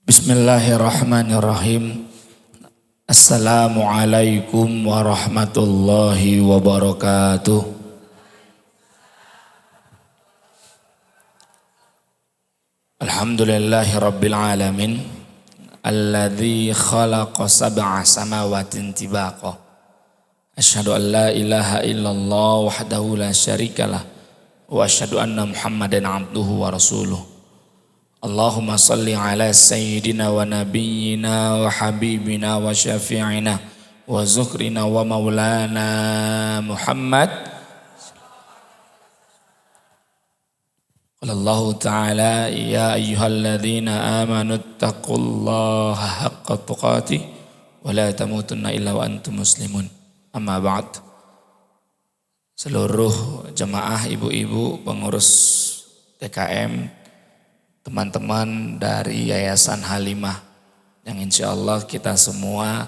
Bismillahirrahmanirrahim. Assalamualaikum warahmatullahi wabarakatuh. Alhamdulillahi rabbil alamin. Alladzi khalaqa sab'a samawatin tibaqa. Asyhadu an la ilaha illallah wahdahu la syarikalah. Wa asyhadu anna Muhammadan abduhu wa rasuluh. Allahumma salli ala sayyidina wa nabiyyina wa habibina wa syafi'ina wa zukrina wa maulana Muhammad. Allahu ta'ala ya ayyuhalladzina amanu taqullaha haqqa tuqatih wa la tamutunna illa wa antum muslimun. Amma ba'd. Seluruh jemaah, ibu-ibu, pengurus TKM, teman-teman dari Yayasan Halimah yang insya Allah kita semua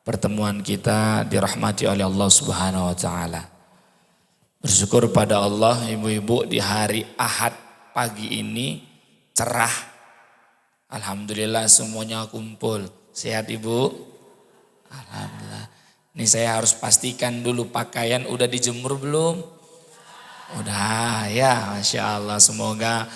pertemuan kita dirahmati oleh Allah Subhanahu wa Ta'ala. Bersyukur pada Allah, ibu-ibu, di hari Ahad pagi ini cerah. Alhamdulillah semuanya kumpul. Sehat ibu? Alhamdulillah. Ini saya harus pastikan dulu pakaian udah dijemur belum? Udah ya, Masya Allah. Semoga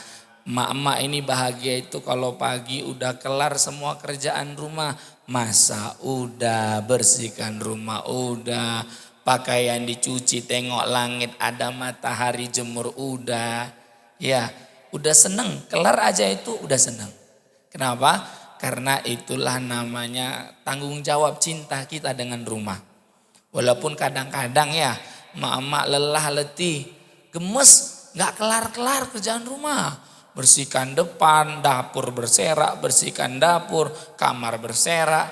emak-emak ini bahagia itu kalau pagi udah kelar semua kerjaan rumah. Masak udah, bersihkan rumah udah, pakaian dicuci, tengok langit ada matahari, jemur udah. Ya, udah seneng, kelar aja itu udah seneng. Kenapa? Karena itulah namanya tanggung jawab cinta kita dengan rumah. Walaupun kadang-kadang ya emak-emak lelah letih, gemes, gak kelar-kelar kerjaan rumah. Bersihkan depan, dapur berserak, bersihkan dapur, kamar berserak,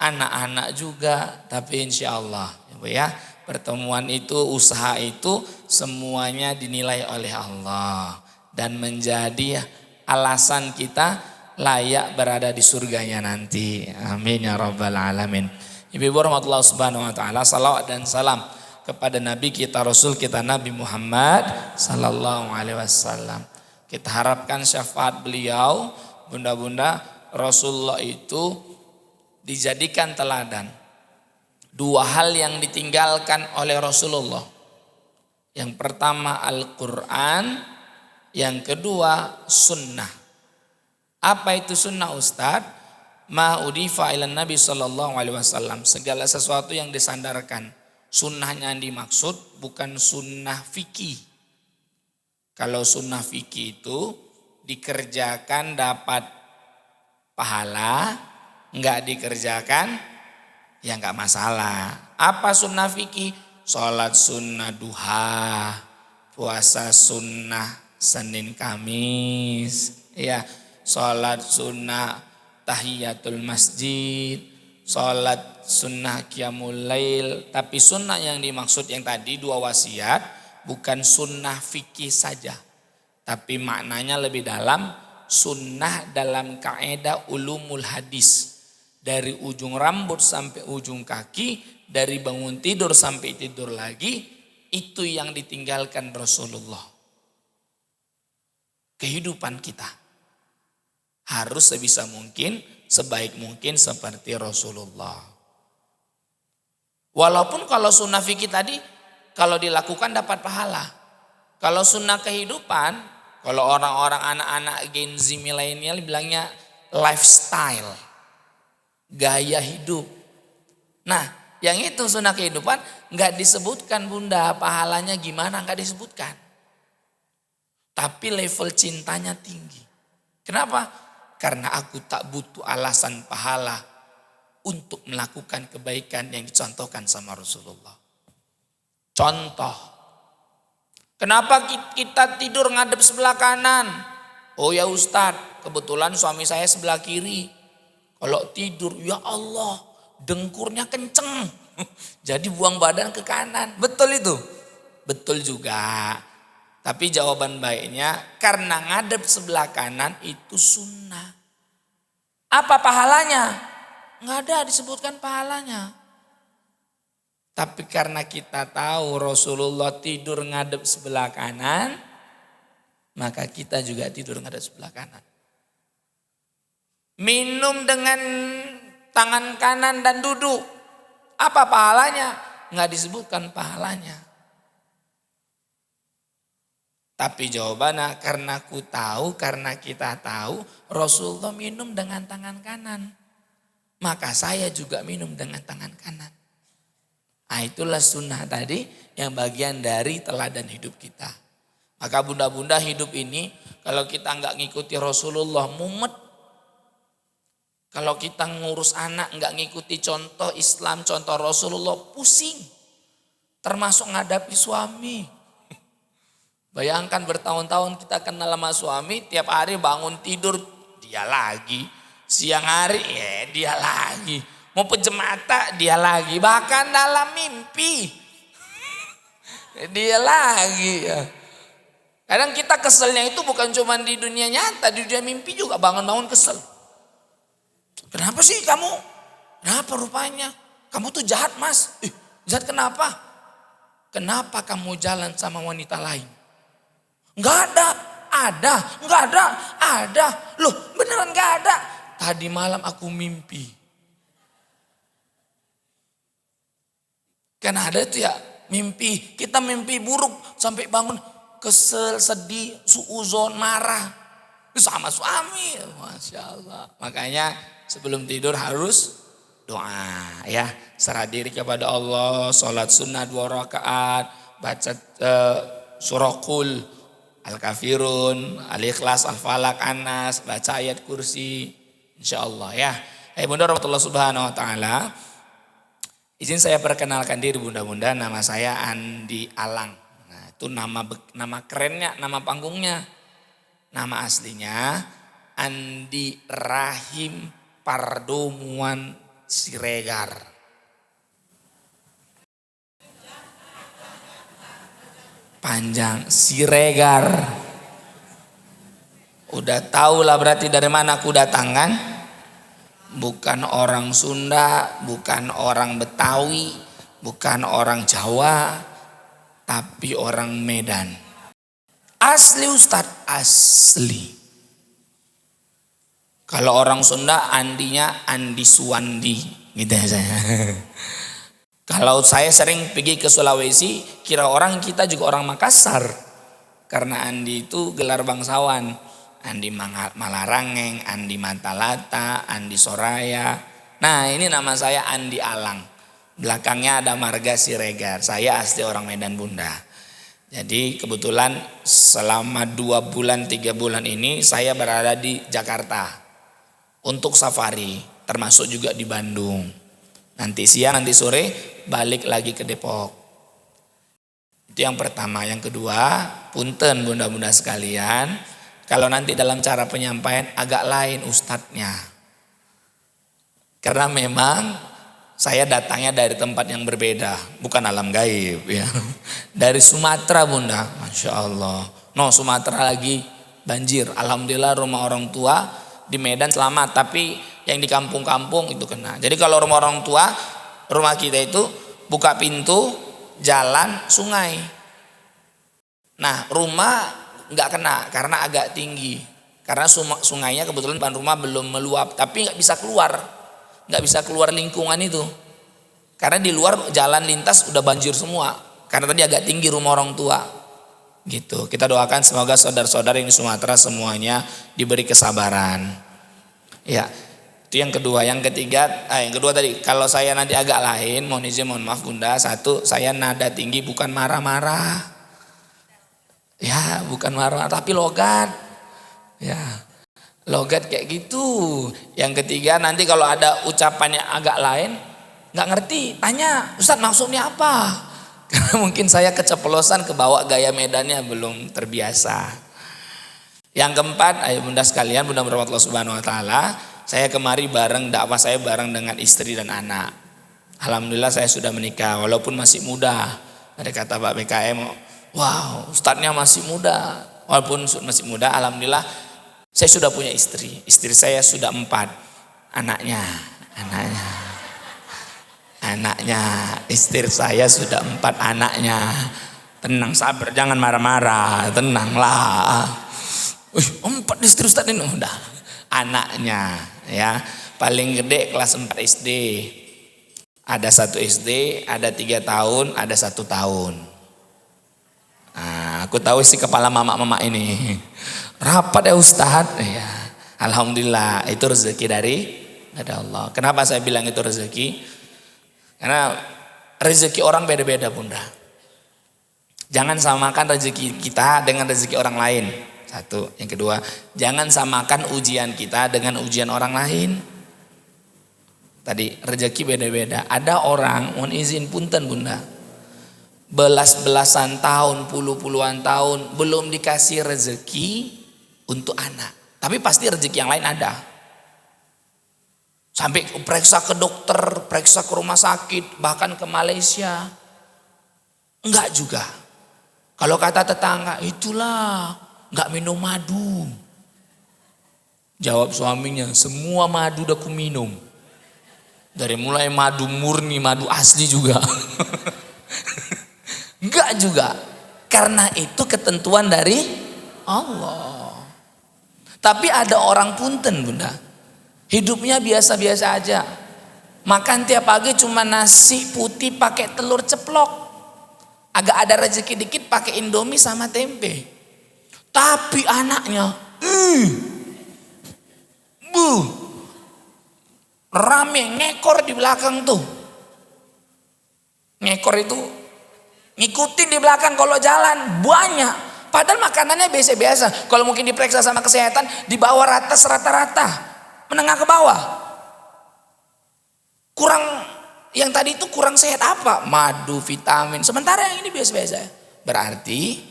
anak-anak juga. Tapi insya Allah ya, pertemuan itu, usaha itu semuanya dinilai oleh Allah. Dan menjadi alasan kita layak berada di surganya nanti. Amin ya rabbal alamin. Ibu-ibu rahmatullah subhanahu wa ta'ala, salawat dan salam kepada Nabi kita, Rasul kita, Nabi Muhammad sallallahu alaihi wasallam. Kita harapkan syafaat beliau, bunda-bunda, Rasulullah itu dijadikan teladan. Dua hal yang ditinggalkan oleh Rasulullah. Yang pertama Al-Quran, yang kedua sunnah. Apa itu sunnah Ustadz? Ma udifa ilan Nabi sallallahu alaihi wasallam. Segala sesuatu yang disandarkan. Sunnahnya yang dimaksud bukan sunnah fikih. Kalau sunnah fikih itu dikerjakan dapat pahala, enggak dikerjakan ya enggak masalah. Apa sunnah fikih? Sholat sunnah duha, puasa sunnah Senin Kamis, ya, sholat sunnah tahiyatul masjid, sholat sunnah qiyamul lail. Tapi sunnah yang dimaksud yang tadi dua wasiat bukan sunnah fikih saja. Tapi maknanya lebih dalam, sunnah dalam kaidah ulumul hadis. Dari ujung rambut sampai ujung kaki, dari bangun tidur sampai tidur lagi, itu yang ditinggalkan Rasulullah. Kehidupan kita harus sebisa mungkin, sebaik mungkin seperti Rasulullah. Walaupun kalau sunnah fikih tadi, kalau dilakukan dapat pahala. Kalau sunnah kehidupan, kalau orang-orang anak-anak Gen Z milenial bilangnya lifestyle, gaya hidup. Nah, yang itu sunnah kehidupan nggak disebutkan bunda, pahalanya gimana nggak disebutkan. Tapi level cintanya tinggi. Kenapa? Karena aku tak butuh alasan pahala untuk melakukan kebaikan yang dicontohkan sama Rasulullah. Contoh, kenapa kita tidur ngadep sebelah kanan? Oh ya Ustadz, kebetulan suami saya sebelah kiri. Kalau tidur, ya Allah, dengkurnya kenceng. Jadi buang badan ke kanan. Betul itu? Betul juga. Tapi jawaban baiknya, karena ngadep sebelah kanan itu sunnah. Apa pahalanya? Nggak ada disebutkan pahalanya. Tapi karena kita tahu Rasulullah tidur ngadep sebelah kanan, maka kita juga tidur ngadep sebelah kanan. Minum dengan tangan kanan dan duduk. Apa pahalanya? Nggak disebutkan pahalanya. Tapi jawabannya karena ku tahu, karena kita tahu Rasulullah minum dengan tangan kanan. Maka saya juga minum dengan tangan kanan. Nah, itulah sunnah tadi yang bagian dari teladan hidup kita. Maka bunda-bunda hidup ini kalau kita nggak ngikuti Rasulullah mumet. Kalau kita ngurus anak nggak ngikuti contoh Islam, contoh Rasulullah pusing. Termasuk ngadapi suami. Bayangkan bertahun-tahun kita kenal sama suami, tiap hari bangun tidur dia lagi. Siang hari dia lagi. Mau pejam mata dia lagi. Bahkan dalam mimpi dia lagi. Kadang kita keselnya itu bukan cuma di dunia nyata, di dunia mimpi juga bangun-bangun kesel. Kenapa sih kamu? Kenapa rupanya? Kamu tuh jahat mas. Jahat kenapa? Kenapa kamu jalan sama wanita lain? Enggak ada, enggak ada. Loh beneran enggak ada. Tadi malam aku mimpi. Kan ada itu ya mimpi. Kita mimpi buruk sampai bangun kesel, sedih, suuzon, marah. Sama suami. Masya Allah. Makanya sebelum tidur harus doa ya. Serah diri kepada Allah. Sholat sunnah 2 rakaat. Baca surah Qul, Al-Kafirun, Al-Ikhlas, Al-Falak, Anas. Baca ayat kursi. Insya Allah ya. Bunda rahmatullah subhanahu wa ta'ala. Izin saya perkenalkan diri bunda-bunda. Nama saya Andi Alang. Nah itu nama kerennya, nama panggungnya. Nama aslinya Andi Rahim Pardomuan Siregar. Panjang Siregar. Udah tahu lah berarti dari mana aku datang kan? Bukan orang Sunda, bukan orang Betawi, bukan orang Jawa, tapi orang Medan. Asli Ustadz, asli. Kalau orang Sunda Andinya Andi Suwandi gitu ya saya. Kalau saya sering pergi ke Sulawesi, kira orang kita juga orang Makassar. Karena Andi itu gelar bangsawan. Andi Malarangeng, Andi Matalata, Andi Soraya. Nah ini nama saya Andi Alang. Belakangnya ada marga Siregar. Saya asli orang Medan bunda. Jadi kebetulan selama 2 bulan 3 bulan ini saya berada di Jakarta. Untuk safari. Termasuk juga di Bandung. Nanti siang nanti sore balik lagi ke Depok. Itu yang pertama. Yang kedua punten bunda-bunda sekalian. Kalau nanti dalam cara penyampaian agak lain ustadznya. Karena memang saya datangnya dari tempat yang berbeda. Bukan alam gaib ya. Dari Sumatera bunda. Masya Allah. No Sumatera lagi banjir. Alhamdulillah rumah orang tua di Medan selamat. Tapi yang di kampung-kampung itu kena. Jadi kalau rumah orang tua, rumah kita itu buka pintu, jalan, sungai. Nah rumah nggak kena karena agak tinggi. Karena sungainya kebetulan depan rumah belum meluap. Tapi nggak bisa keluar. Nggak bisa keluar lingkungan itu. Karena di luar jalan lintas udah banjir semua. Karena tadi agak tinggi rumah orang tua. Gitu. Kita doakan semoga saudara-saudara yang di Sumatera semuanya diberi kesabaran. Ya. Itu yang kedua. Yang ketiga, yang kedua tadi kalau saya nanti agak lain, mohon izin mohon maaf bunda. Satu, saya nada tinggi bukan marah-marah. Ya bukan marah tapi logat. Ya logat kayak gitu. Yang ketiga nanti kalau ada ucapannya agak lain gak ngerti tanya Ustadz maksudnya apa. Karena mungkin saya keceplosan kebawa gaya Medannya belum terbiasa. Yang keempat ayo bunda sekalian bunda rahmatullah subhanahu wa ta'ala. Saya kemari bareng dakwah saya bareng dengan istri dan anak. Alhamdulillah saya sudah menikah walaupun masih muda. Ada kata Pak BKM. Wow, ustadznya masih muda. Walaupun masih muda, alhamdulillah saya sudah punya istri. Istri saya sudah 4 anaknya. Istri saya sudah 4 anaknya. Tenang, sabar, jangan marah-marah, tenanglah. 4 istri ustadz ini udah anaknya, ya. Paling gede kelas 4 SD. Ada 1 SD, ada 3 tahun, ada 1 tahun. Nah, aku tahu si kepala mama-mama ini. Rapat ya Ustadz. Ya, alhamdulillah itu rezeki dari Allah. Kenapa saya bilang itu rezeki? Karena rezeki orang beda-beda Bunda. Jangan samakan rezeki kita dengan rezeki orang lain. Satu. Yang kedua, jangan samakan ujian kita dengan ujian orang lain. Tadi rezeki beda-beda. Ada orang, mohon izin punten Bunda, belas-belasan tahun, puluh-puluhan tahun belum dikasih rezeki untuk anak. Tapi pasti rezeki yang lain ada. Sampai periksa ke dokter, periksa ke rumah sakit, bahkan ke Malaysia. Enggak juga. Kalau kata tetangga, itulah enggak minum madu. Jawab suaminya, semua madu udah ku minum. Dari mulai madu murni, madu asli juga. Enggak juga. Karena itu ketentuan dari Allah. Tapi ada orang punten Bunda, hidupnya biasa-biasa aja. Makan tiap pagi cuma nasi putih pakai telur ceplok. Agak ada rezeki dikit pakai Indomie sama tempe. Tapi anaknya rame ngekor di belakang tuh. Ngekor itu ngikutin di belakang kalau jalan banyak. Padahal makanannya biasa-biasa. Kalau mungkin diperiksa sama kesehatan di bawah rata-rata, menengah ke bawah. Kurang yang tadi itu kurang sehat apa? Madu, vitamin. Sementara yang ini biasa-biasa. Berarti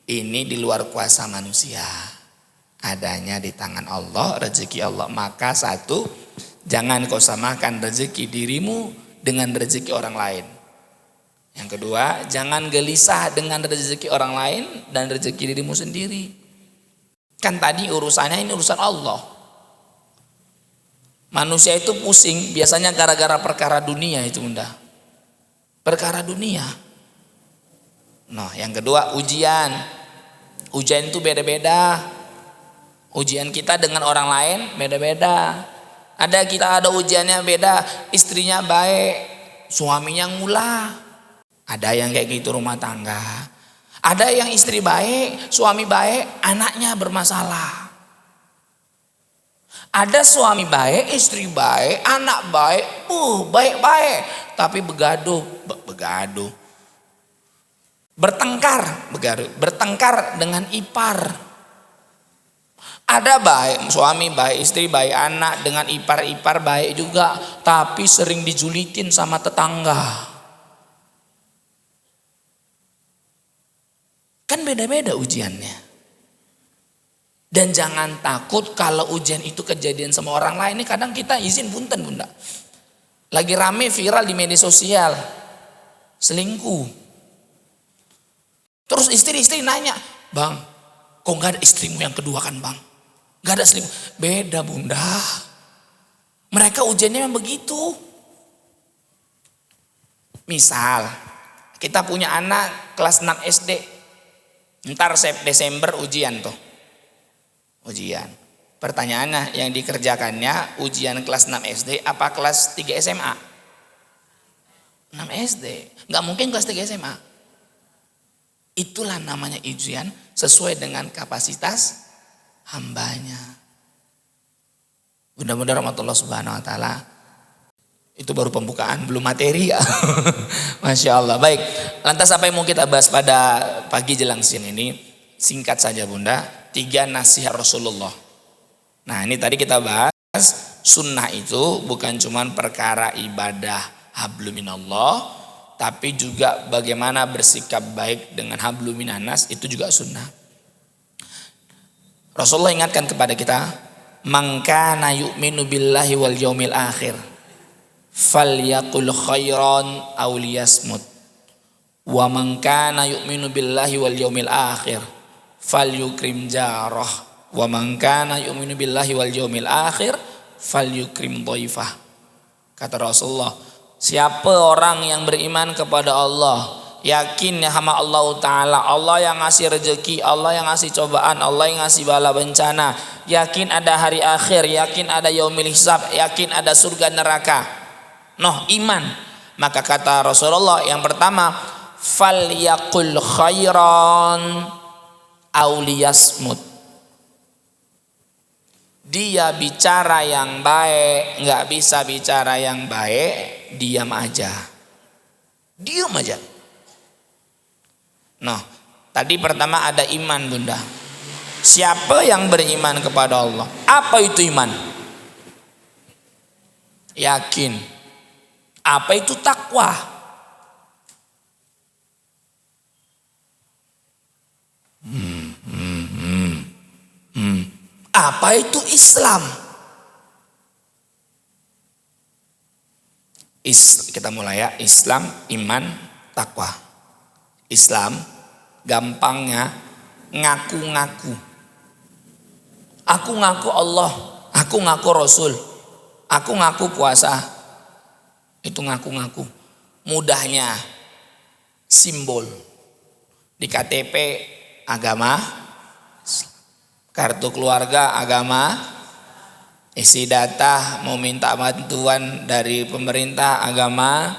ini di luar kuasa manusia. Adanya di tangan Allah, rezeki Allah. Maka satu, jangan kau samakan rezeki dirimu dengan rezeki orang lain. Yang kedua, jangan gelisah dengan rezeki orang lain dan rezeki dirimu sendiri. Kan tadi urusannya ini urusan Allah. Manusia itu pusing biasanya gara-gara perkara dunia itu Bunda. Perkara dunia. Nah, yang kedua ujian. Ujian itu beda-beda. Ujian kita dengan orang lain beda-beda. Kita ada ujiannya beda, istrinya baik, suaminya ngulah. Ada yang kayak gitu rumah tangga. Ada yang istri baik, suami baik, anaknya bermasalah. Ada suami baik, istri baik, anak baik, baik-baik, tapi begaduh. Bertengkar dengan ipar. Ada baik, suami baik, istri baik, anak dengan ipar baik juga, tapi sering dijulitin sama tetangga. Kan beda-beda ujiannya. Dan jangan takut kalau ujian itu kejadian sama orang lain. Ini kadang kita izin punten Bunda. Lagi rame viral di media sosial. Selingkuh. Terus istri-istri nanya, "Bang, kok gak ada istrimu yang kedua kan Bang? Gak ada selingkuh." Beda Bunda. Mereka ujiannya memang begitu. Misal, kita punya anak kelas 6 SD. Ntar Desember ujian tuh. Ujian. Pertanyaannya yang dikerjakannya ujian kelas 6 SD apa kelas 3 SMA? 6 SD. Gak mungkin kelas 3 SMA. Itulah namanya ujian sesuai dengan kapasitas hambanya. Mudah-mudahan rahmatullah subhanahu wa ta'ala. Itu baru pembukaan, belum materi ya. Masya Allah. Baik, lantas apa yang mau kita bahas pada pagi jelang siang ini? Singkat saja Bunda, 3 nasihat Rasulullah. Nah ini tadi kita bahas, sunnah itu bukan cuma perkara ibadah habluminallah, tapi juga bagaimana bersikap baik dengan habluminanas, itu juga sunnah. Rasulullah ingatkan kepada kita, "Man kana yu'minu billahi wal yaumil akhir falyaqul khairan aw liyasmut wa man kana yu'minu billahi wal yaumil akhir falyukrim jarah wa man kana yu'minu billahi wal yaumil akhir falyukrim dhaifah." Kata Rasulullah, siapa orang yang beriman kepada Allah, yakin ya sama Allah Ta'ala, Allah yang ngasih rezeki, Allah yang ngasih cobaan, Allah yang ngasih bala bencana, yakin ada hari akhir, yakin ada yaumil hisab, yakin ada surga neraka. Iman. Maka kata Rasulullah yang pertama, falyaqul khairan aw liyasmut. Dia bicara yang baik, nggak bisa bicara yang baik, diam aja. Diam aja. Tadi pertama ada iman, Bunda. Siapa yang beriman kepada Allah? Apa itu iman? Yakin. Apa itu takwa? Apa itu Islam? Kita mulai ya. Islam, iman, takwa. Islam gampangnya ngaku-ngaku. Aku ngaku Allah, aku ngaku Rasul, aku ngaku puasa. Itu ngaku-ngaku. Mudahnya simbol. Di KTP agama, kartu keluarga agama, isi data mau minta bantuan dari pemerintah agama,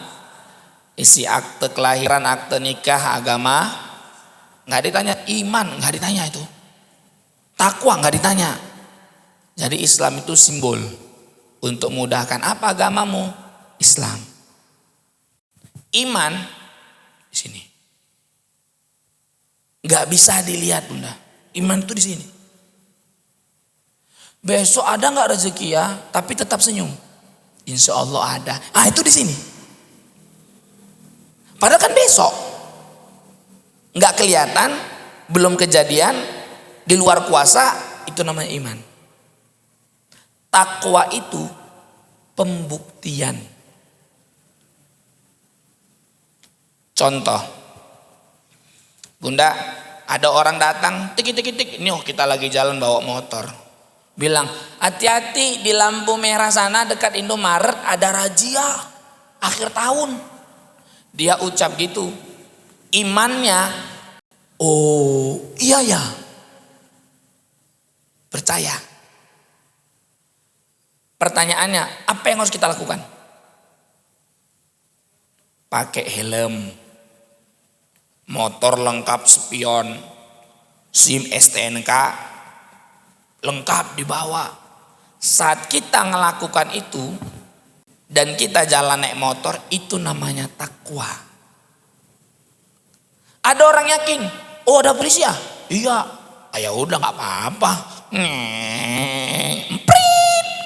isi akte kelahiran, akte nikah agama, nggak ditanya. Iman nggak ditanya itu, takwa nggak ditanya. Jadi Islam itu simbol untuk mudahkan. Apa agamamu? Islam. Iman di sini, nggak bisa dilihat, Bunda. Iman itu di sini. Besok ada nggak rezeki ya, tapi tetap senyum. Insya Allah ada. Itu di sini. Padahal kan besok nggak kelihatan, belum kejadian, di luar kuasa, itu namanya iman. Takwa itu pembuktian. Contoh, Bunda, ada orang datang, tik, ini kita lagi jalan bawa motor, bilang hati-hati di lampu merah sana dekat Indomaret ada razia akhir tahun. Dia ucap gitu, imannya, oh iya ya, percaya. Pertanyaannya, apa yang harus kita lakukan? Pakai helm, motor lengkap spion, SIM STNK lengkap dibawa. Saat kita melakukan itu dan kita jalan naik motor, itu namanya takwa. Ada orang yakin, oh ada polisi ya? Iya, ya udah nggak apa-apa.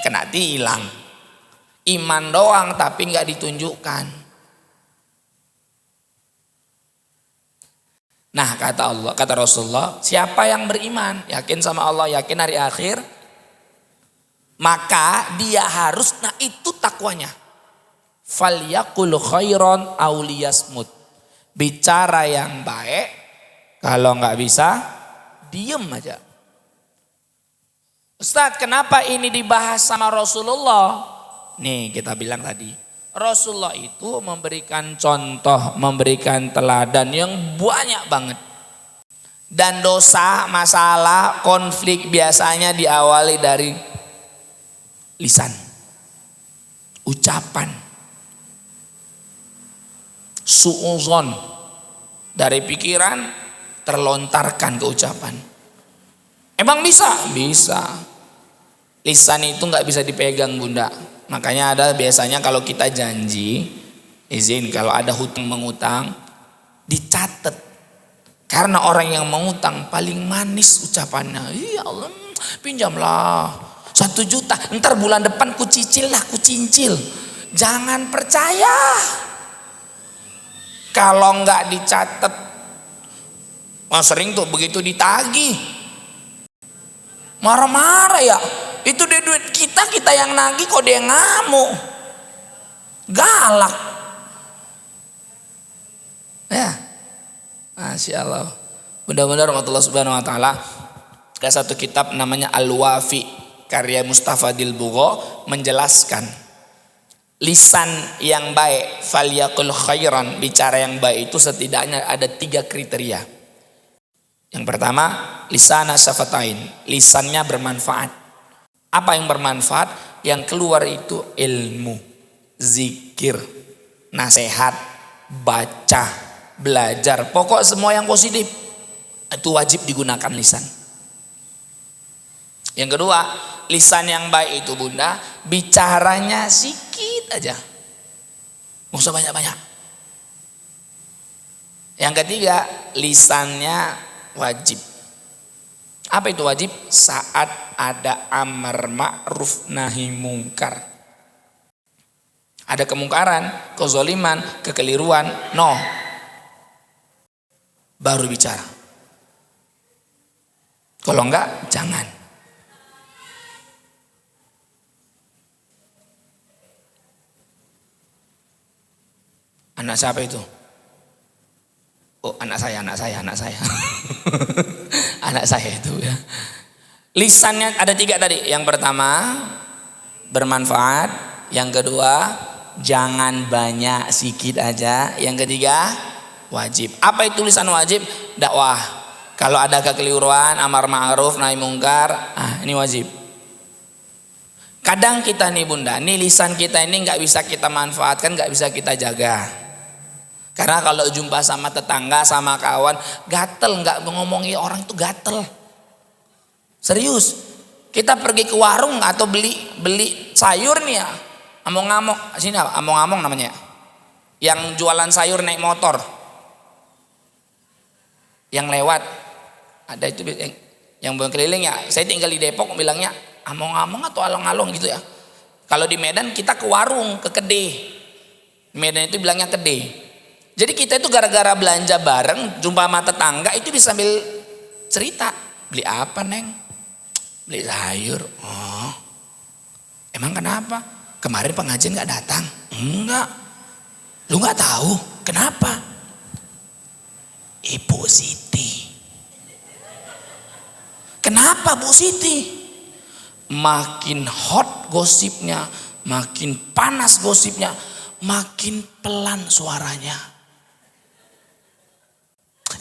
Kena tilang. Iman doang tapi nggak ditunjukkan. Nah kata Allah, kata Rasulullah, siapa yang beriman, yakin sama Allah, yakin hari akhir, maka dia harus, itu takwanya. Falyaqul khairan aw liyasmut. Bicara yang baik, kalau nggak bisa, diem aja. Ustadz, kenapa ini dibahas sama Rasulullah? Nih kita bilang tadi, Rasulullah itu memberikan contoh, memberikan teladan yang banyak banget. Dan dosa, masalah, konflik biasanya diawali dari lisan, ucapan, su'uzon, dari pikiran terlontarkan ke ucapan. Emang bisa? Bisa. Lisan itu nggak bisa dipegang, Bunda. Makanya ada biasanya kalau kita janji, izin kalau ada hutang mengutang, dicatat. Karena orang yang mengutang paling manis ucapannya. Ya Allah, pinjamlah 1 juta, ntar bulan depan ku cicil lah, ku cincil. Jangan percaya. Kalau nggak dicatat, sering tuh begitu ditagih, marah-marah ya. Itu dia duit kita yang nagih kok dia ngamuk, galak. Ya, Masya Allah. Benar-benar Allah Subhanahu Wa Taala. Ada satu kitab namanya Al-Wafi, karya Mustafa Dilbugho, menjelaskan Lisan yang baik, falyaqul khairan, bicara yang baik itu setidaknya ada 3 kriteria. Yang pertama, lisana syafatain, lisannya bermanfaat. Apa yang bermanfaat? Yang keluar itu ilmu, zikir, nasihat, baca, belajar, pokok semua yang positif. Itu wajib digunakan lisan. Yang kedua, lisan yang baik itu bunda, bicaranya sedikit aja, nggak usah banyak-banyak. Yang ketiga, lisannya wajib. Apa itu wajib? Saat ada amar ma'ruf nahi mungkar, ada kemungkaran, kezaliman, kekeliruan, no, baru bicara. Kalau enggak, jangan. Anak siapa itu? Oh, anak saya. Anak saya itu ya. Lisannya ada 3 tadi. Yang pertama, bermanfaat. Yang kedua, jangan banyak, sedikit aja. Yang ketiga, wajib. Apa itu lisan wajib? Dakwah. Kalau ada kekeliruan, amar ma'ruf, nahi mungkar, ini wajib. Kadang kita nih bunda, nih lisan kita ini nggak bisa kita manfaatkan, nggak bisa kita jaga. Karena kalau jumpa sama tetangga, sama kawan, gatel, nggak ngomongi orang itu gatel. Serius, kita pergi ke warung atau beli sayur nih ya, among-among, sini apa? Among-among namanya. Yang jualan sayur naik motor, yang lewat, ada itu yang keliling ya. Saya tinggal di Depok, bilangnya among-among atau along-along gitu ya. Kalau di Medan kita ke warung, ke kedai. Medan itu bilangnya kedai. Jadi kita itu gara-gara belanja bareng, jumpa sama tetangga itu bisa sambil cerita. Beli apa neng? Beli sayur. Oh, emang kenapa? Kemarin pengajian gak datang? Enggak. Lu gak tahu? Kenapa? Ibu Siti. Kenapa Bu Siti? Makin hot gosipnya, makin panas gosipnya, makin pelan suaranya.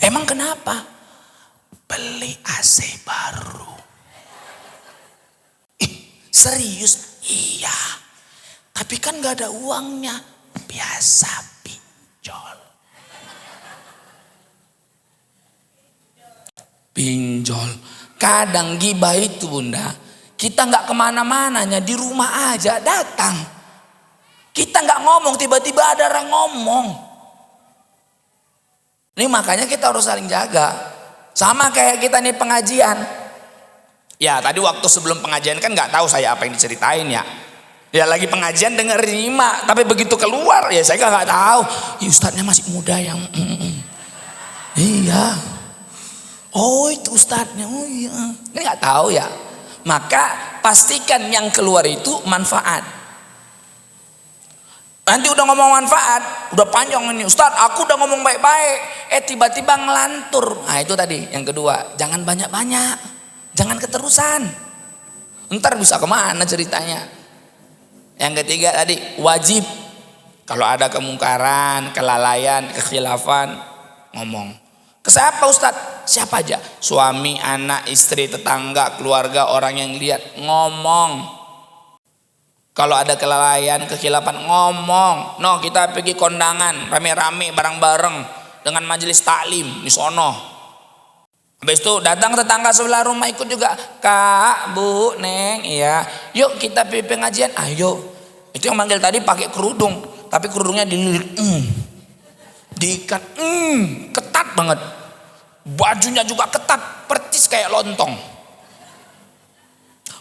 Emang kenapa? Beli AC baru. Serius? Iya. Tapi kan gak ada uangnya. Biasa pinjol. Pinjol. Kadang gibah itu bunda, kita gak kemana-mananya, di rumah aja datang. Kita gak ngomong, tiba-tiba ada orang ngomong. Ini makanya kita harus saling jaga. Sama kayak kita nih pengajian. Ya tadi waktu sebelum pengajian kan gak tahu saya apa yang diceritain ya. Ya lagi pengajian denger nyimak, tapi begitu keluar ya saya gak tahu. Ustadznya masih muda yang iya. Oh itu ustadznya, oh iya. Ini gak tahu ya. Maka pastikan yang keluar itu manfaat. Nanti udah ngomong manfaat, udah panjang ini Ustadz, aku udah ngomong baik-baik, tiba-tiba ngelantur. Nah itu tadi yang kedua, jangan banyak-banyak, jangan keterusan, ntar bisa kemana ceritanya. Yang ketiga tadi wajib, kalau ada kemungkaran, kelalaian, kekhilafan, ngomong. Ke siapa Ustadz? Siapa aja, suami, anak, istri, tetangga, keluarga, orang yang lihat, ngomong. Kalau ada kelalaian, kekhilafan, ngomong. No, kita pergi kondangan, rame-rame, bareng-bareng dengan majelis taklim di sono. Habis itu datang tetangga sebelah rumah ikut juga. Kak, Bu, Neng, iya. Yuk kita pergi pengajian. Ayo. Itu yang manggil tadi pakai kerudung, tapi kerudungnya dililit, diikat, ketat banget. Bajunya juga ketat, percis kayak lontong.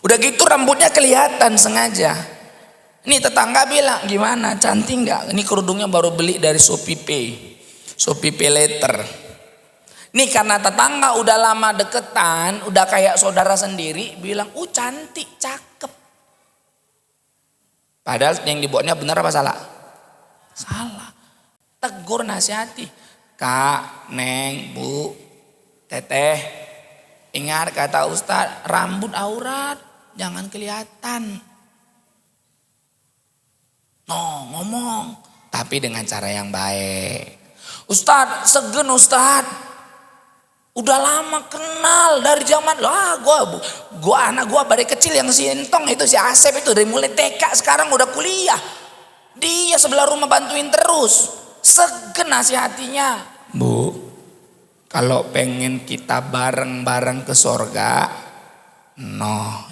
Udah gitu rambutnya kelihatan sengaja. Ini tetangga bilang, gimana cantik nggak? Ini kerudungnya baru beli dari Shopee Pay Later. Nih karena tetangga udah lama deketan, udah kayak saudara sendiri, bilang, cantik, cakep. Padahal yang dibuatnya benar apa salah? Salah. Tegur, nasihati. Kak, Neng, Bu, Teteh, ingat kata Ustadz, rambut aurat, jangan kelihatan. No, ngomong. Tapi dengan cara yang baik. Ustadz, segen Ustadz. Udah lama kenal dari zaman gua anak gua dari kecil yang si Entong itu si Asep itu dari mulai TK sekarang udah kuliah. Dia sebelah rumah bantuin terus. Segen nasihatinya. Bu, kalau pengen kita bareng-bareng ke sorga,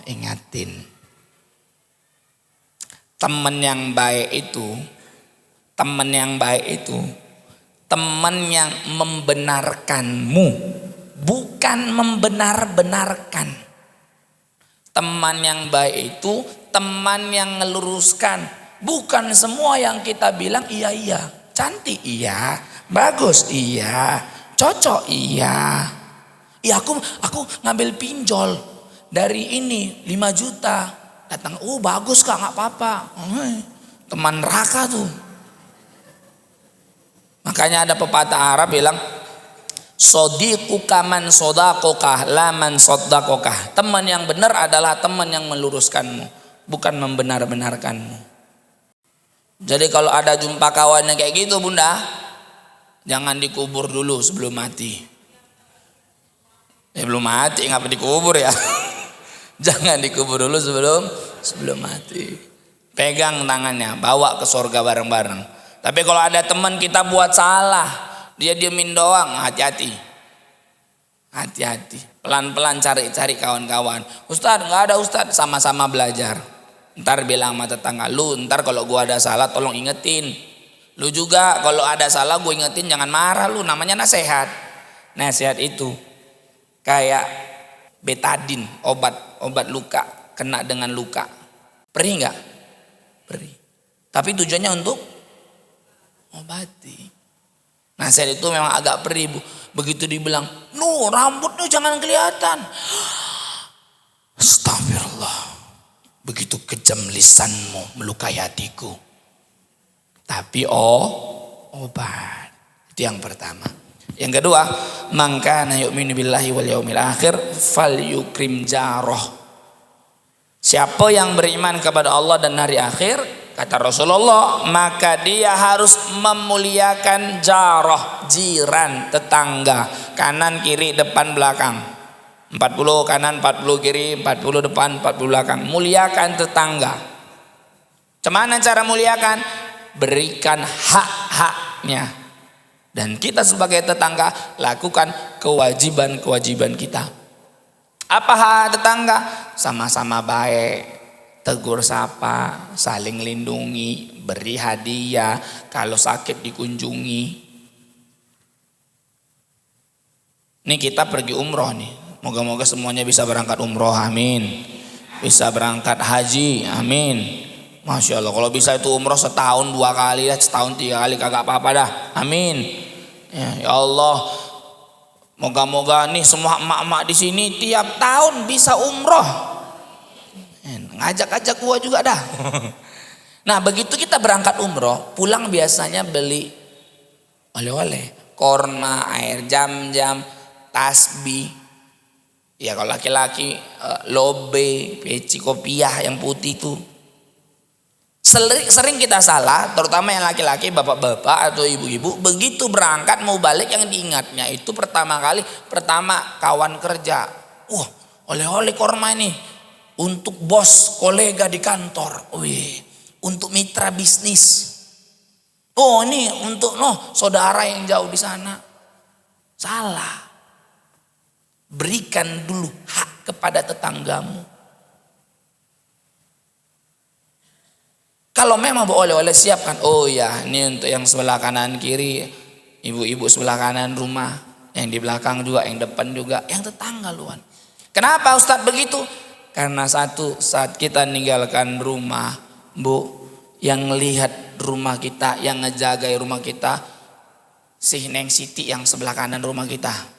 ingatin. Teman yang baik itu, teman yang membenarkanmu, bukan membenar-benarkan. Teman yang baik itu teman yang ngeluruskan. Bukan semua yang kita bilang iya, cantik iya, bagus iya, cocok iya. Iya aku ngambil pinjol dari ini 5 juta. Datang, bagus Kak, nggak apa-apa. Teman neraka tuh. Makanya ada pepatah Arab bilang, sodiquka man sodaqokah la man soddaqokah. Teman yang benar adalah teman yang meluruskanmu, bukan membenar-benarkanmu. Jadi kalau ada jumpa kawannya kayak gitu Bunda, jangan dikubur dulu sebelum mati. Belum mati ngapa dikubur ya? Jangan dikubur dulu sebelum mati. Pegang tangannya, bawa ke surga bareng-bareng. Tapi kalau ada teman kita buat salah, dia diemin doang, hati-hati. Hati-hati. Pelan-pelan cari kawan-kawan. Ustadz, enggak ada Ustadz, sama-sama belajar. Ntar bilang sama tetangga, lu ntar kalau gua ada salah tolong ingetin. Lu juga kalau ada salah gua ingetin, jangan marah lu, namanya nasihat. Nasihat itu kayak betadin, obat luka, kena dengan luka. Perih enggak? Perih. Tapi tujuannya untuk obati. Nasihat itu memang agak perih Bu. Begitu dibilang, rambutnya jangan kelihatan. Astagfirullah. Begitu kejam lisanmu melukai hatiku. Tapi obat. Itu yang pertama. Yang kedua, man kana yu'minu billahi wal yaumil akhir falyukrim jarah. Siapa yang beriman kepada Allah dan hari akhir, kata Rasulullah, maka dia harus memuliakan jarah, jiran, tetangga, kanan kiri depan belakang. 40 kanan, 40 kiri, 40 depan, 40 belakang. Muliakan tetangga. Cuman cara muliakan, berikan hak-haknya. Dan kita sebagai tetangga lakukan kewajiban-kewajiban kita. Apa hak tetangga? Sama-sama baik, tegur sapa, saling lindungi, beri hadiah, kalau sakit dikunjungi. Ini kita pergi umroh nih. Moga-moga semuanya bisa berangkat umroh, amin. Bisa berangkat haji, amin. Masya Allah, kalau bisa itu umroh setahun 2 kali ya, setahun 3 kali kagak apa-apa dah, amin. Ya Allah, moga-moga nih semua emak-emak di sini tiap tahun bisa umroh. Ngajak-ajak gua juga dah. Nah begitu kita berangkat umroh, pulang biasanya beli oleh-oleh, korma, air jam-jam, tasbih. Ya kalau laki-laki lobe, peci, kopiah yang putih itu. Sering kita salah, terutama yang laki-laki, bapak-bapak atau ibu-ibu, begitu berangkat mau balik yang diingatnya itu pertama kawan kerja. Oleh-oleh korma ini untuk bos, kolega di kantor. Untuk mitra bisnis. Ini untuk saudara yang jauh di sana. Salah. Berikan dulu hak kepada tetanggamu. Kalau memang oleh-oleh siapkan. Ini untuk yang sebelah kanan kiri, ibu-ibu sebelah kanan rumah, yang di belakang juga, yang depan juga, yang tetangga luan. Kenapa Ustadz begitu? Karena satu, saat kita meninggalkan rumah, Bu, yang lihat rumah kita, yang ngejagai rumah kita, si Neng Siti yang sebelah kanan rumah kita.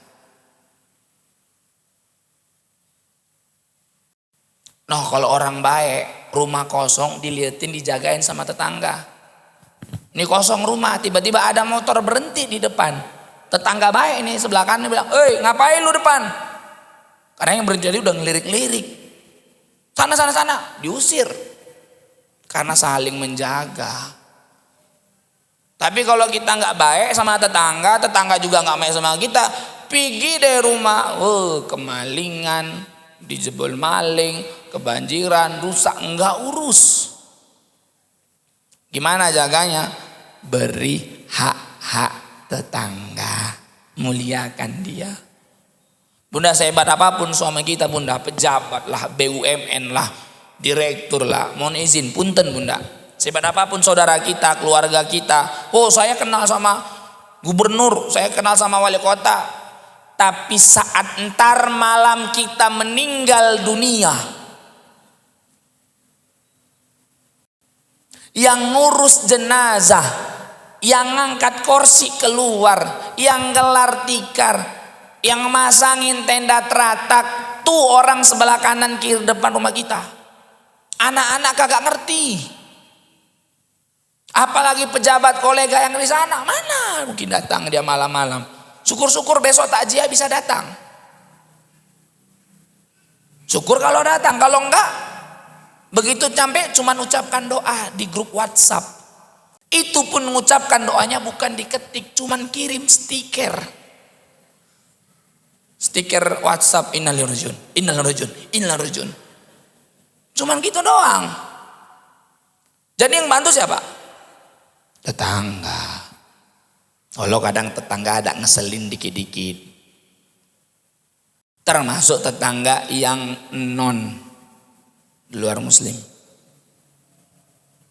Kalau orang baik, rumah kosong dilihatin, dijagain sama tetangga. Ini kosong rumah, tiba-tiba ada motor berhenti di depan. Tetangga baik ini sebelah kanan bilang, ngapain lu depan? Karena yang berhenti udah ngelirik-lirik. Sana, diusir. Karena saling menjaga. Tapi kalau kita nggak baik sama tetangga, tetangga juga nggak baik sama kita, pergi dari rumah, kemalingan, dijebol maling, kebanjiran, rusak, nggak urus. Gimana jaganya? Beri hak-hak tetangga, muliakan dia. Bunda, sehebat apapun suami kita bunda, pejabat lah, BUMN lah, direktur lah, mohon izin, punten bunda. Sehebat apapun saudara kita, keluarga kita, saya kenal sama gubernur, saya kenal sama wali kota. Tapi saat entar malam kita meninggal dunia, yang ngurus jenazah, yang ngangkat kursi keluar, yang gelar tikar, yang masangin tenda teratak, tuh orang sebelah kanan kiri depan rumah kita. Anak-anak kagak ngerti. Apalagi pejabat kolega yang di sana, mana mungkin datang dia malam-malam. Syukur-syukur besok takziah bisa datang. Syukur kalau datang, kalau enggak begitu sampai cuman ucapkan doa di grup WhatsApp. Itu pun mengucapkan doanya bukan diketik, cuman kirim stiker. Stiker WhatsApp innalillahi. Cuman gitu doang. Jadi yang bantu siapa? Tetangga. Kalau kadang tetangga ada ngeselin dikit-dikit. Termasuk tetangga yang non luar muslim.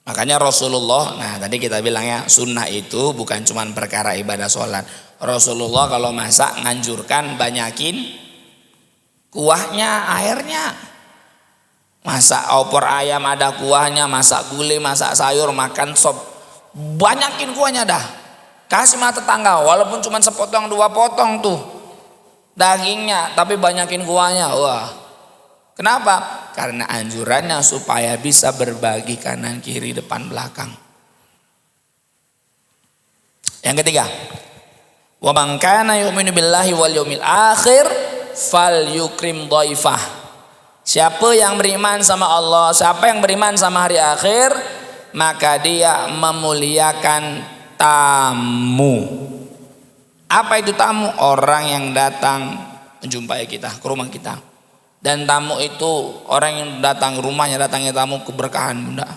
Makanya Rasulullah, tadi kita bilang ya, sunnah itu bukan cuma perkara ibadah sholat. Rasulullah kalau masak nganjurkan banyakin kuahnya, airnya. Masak opor ayam ada kuahnya, masak gulai, masak sayur, makan sop, banyakin kuahnya dah. Kasih sama tetangga, walaupun cuma sepotong 2 potong tuh dagingnya, tapi banyakin kuahnya. Wah, kenapa? Karena anjurannya supaya bisa berbagi kanan kiri depan belakang. Yang ketiga, wa man kana yu'minu billahi wal yaumil akhir falyukrim dhaifah. Siapa yang beriman sama Allah, siapa yang beriman sama hari akhir, maka dia memuliakan tamu. Apa itu tamu? Orang yang datang menjumpai kita, ke rumah kita. Dan tamu itu orang yang datang ke rumahnya, datangnya tamu keberkahan bunda.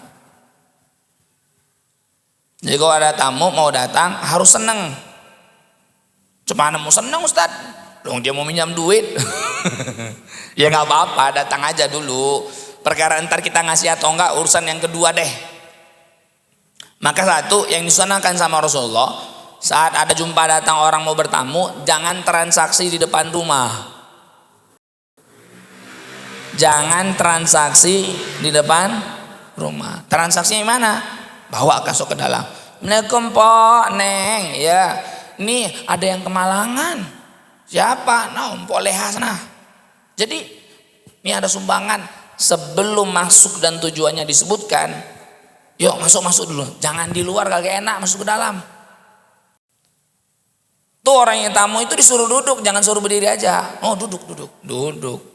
Jadi kalau ada tamu mau datang harus seneng. Cuma mau seneng Ustadz, dong dia mau minjam duit. Ya nggak apa-apa, datang aja dulu. Perkara ntar kita ngasih atau enggak urusan yang kedua deh. Maka satu yang disunahkan sama Rasulullah, saat ada jumpa datang orang mau bertamu, jangan transaksi di depan rumah. Jangan transaksi di depan rumah. Transaksinya mana? Bawa masuk ke dalam. Assalamualaikum Pok, Neng. Ya, nih ada yang kemalangan. Siapa? Mpok Leha sana. Jadi ini ada sumbangan. Sebelum masuk dan tujuannya disebutkan, yuk masuk dulu. Jangan di luar, kagak enak masuk ke dalam. Tuh orang yang tamu itu disuruh duduk, jangan suruh berdiri aja. Duduk.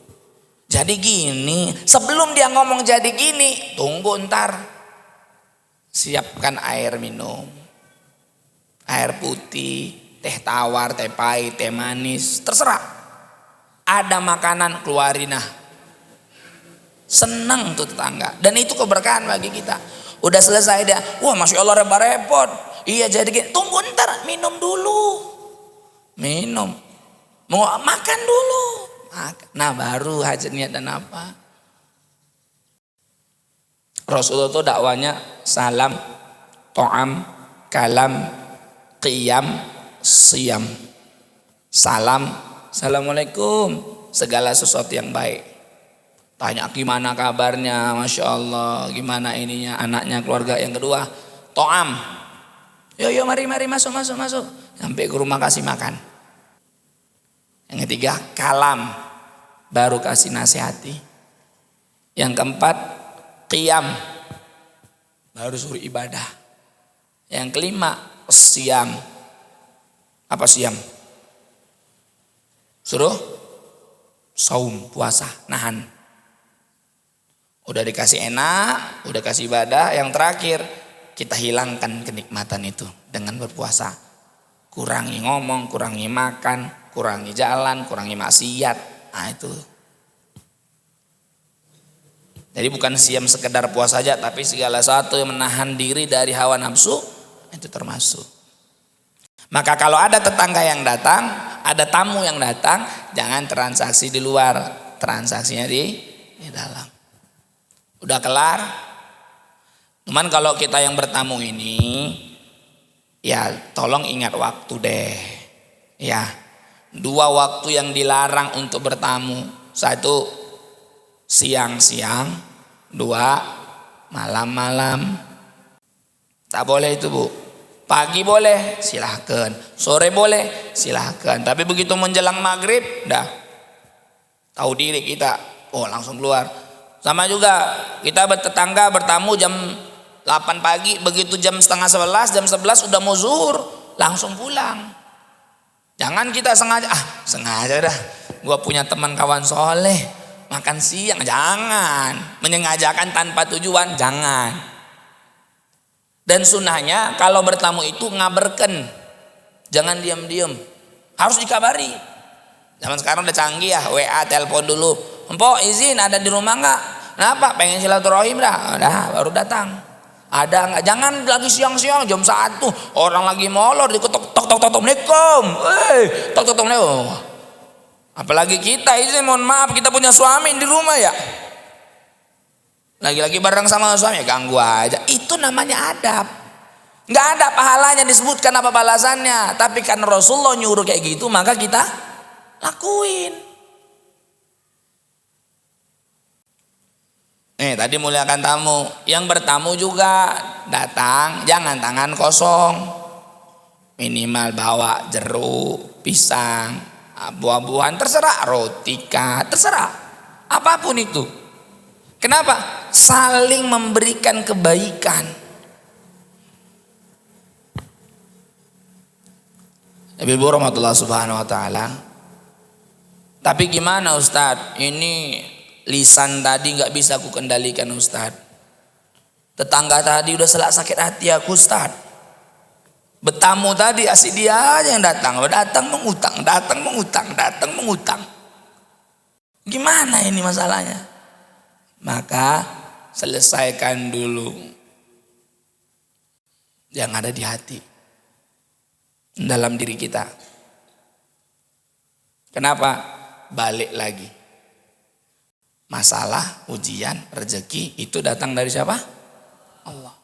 Jadi gini, sebelum dia ngomong jadi gini, tunggu ntar. Siapkan air minum. Air putih, teh tawar, teh pahit, teh manis, terserah. Ada makanan keluarin. Senang tuh tetangga. Dan itu keberkahan bagi kita. Udah selesai dia, wah Masya Allah repot. Iya jadi gini, tunggu ntar, minum dulu. Minum. Mau makan dulu. Nah baru hajat niat dan apa. Rasulullah itu dakwanya salam, to'am, kalam, qiyam, siyam. Salam, assalamualaikum, segala sesuatu yang baik. Tanya gimana kabarnya, Masya Allah, gimana ininya, anaknya, keluarga. Yang kedua, to'am. Yo mari masuk. Sampai ke rumah kasih makan. Yang ketiga, kalam. Baru kasih nasihati. Yang keempat, qiyam. Baru suruh ibadah. Yang kelima, siyam. Apa siyam? Suruh saum, puasa, nahan. Udah dikasih enak, udah kasih ibadah, yang terakhir kita hilangkan kenikmatan itu dengan berpuasa. Kurangi ngomong, kurangi makan, kurangi jalan, kurangi maksiat. Nah itu. Jadi bukan siam sekedar puasa saja, tapi segala sesuatu yang menahan diri dari hawa nafsu itu termasuk. Maka kalau ada tetangga yang datang, ada tamu yang datang, jangan transaksi di luar, transaksinya di dalam. Udah kelar. Cuman kalau kita yang bertamu ini, ya tolong ingat waktu deh. Ya, 2 waktu yang dilarang untuk bertamu. 1 siang-siang, 2 malam-malam. Tak boleh itu Bu. Pagi boleh, silahkan. Sore boleh, silahkan. Tapi begitu menjelang maghrib, dah tahu diri kita, oh langsung keluar. Sama juga kita bertetangga bertamu jam 8 pagi, begitu jam setengah 11, jam 11 udah mau zuhur, langsung pulang. Jangan kita sengaja dah. Gua punya teman kawan soleh, makan siang, jangan. Menyengajakan tanpa tujuan, jangan. Dan sunnahnya kalau bertamu itu ngabarkan, jangan diam-diam, harus dikabari. Zaman sekarang udah canggih ya, WA, telepon dulu. Empok izin ada di rumah nggak? Kenapa? Pengen silaturahim dah. Udah baru datang. Ada nggak? Jangan lagi siang-siang jam 1 orang lagi molor diketok tok assalamualaikum. Tok apalagi kita izin, mohon maaf kita punya suami di rumah ya. Lagi-lagi bareng sama suami, ganggu aja. Itu namanya adab. Nggak ada pahalanya disebutkan apa balasannya. Tapi kan Rasulullah nyuruh kayak gitu, maka kita lakuin. Tadi muliakan tamu. Yang bertamu juga datang, jangan tangan kosong. Minimal bawa jeruk, pisang, buah-buahan, terserah, roti, terserah. Apapun itu. Kenapa? Saling memberikan kebaikan. Ibu rahmatullah subhanahu wa ta'ala. Tapi gimana Ustadz? Ini lisan tadi gak bisa aku kendalikan Ustadz. Tetangga tadi udah sakit hati aku Ustadz. Bertamu tadi asik dia aja yang datang. Datang mengutang. Gimana ini masalahnya? Maka selesaikan dulu yang ada di hati, dalam diri kita. Kenapa? Balik lagi. Masalah, ujian, rezeki itu datang dari siapa? Allah.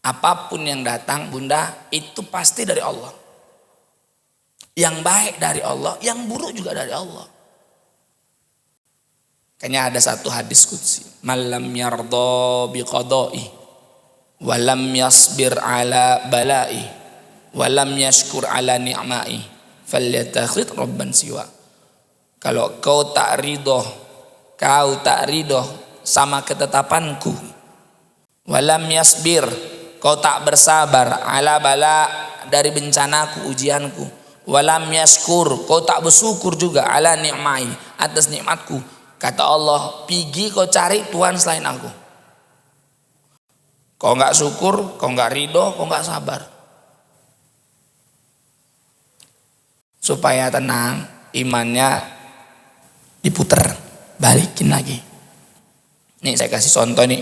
Apapun yang datang Bunda itu pasti dari Allah. Yang baik dari Allah, yang buruk juga dari Allah. Kayaknya ada satu hadis qudsi. Malam yarda biqada'i walam yasbir ala bala'i walam yashkur ala ni'ma'i falyatakhid rabban siwa. Kalau kau tak ridho sama ketetapanku, walam yasbir, kau tak bersabar, ala bala, dari bencanaku, ujianku, walam yashkur, kau tak bersyukur juga, ala ni'mai, atas nikmatku, kata Allah, pergi kau cari Tuhan selain aku. Kau enggak syukur, kau enggak ridho, kau enggak sabar. Supaya tenang, imannya diputer, balikin lagi. Nih saya kasih contoh nih.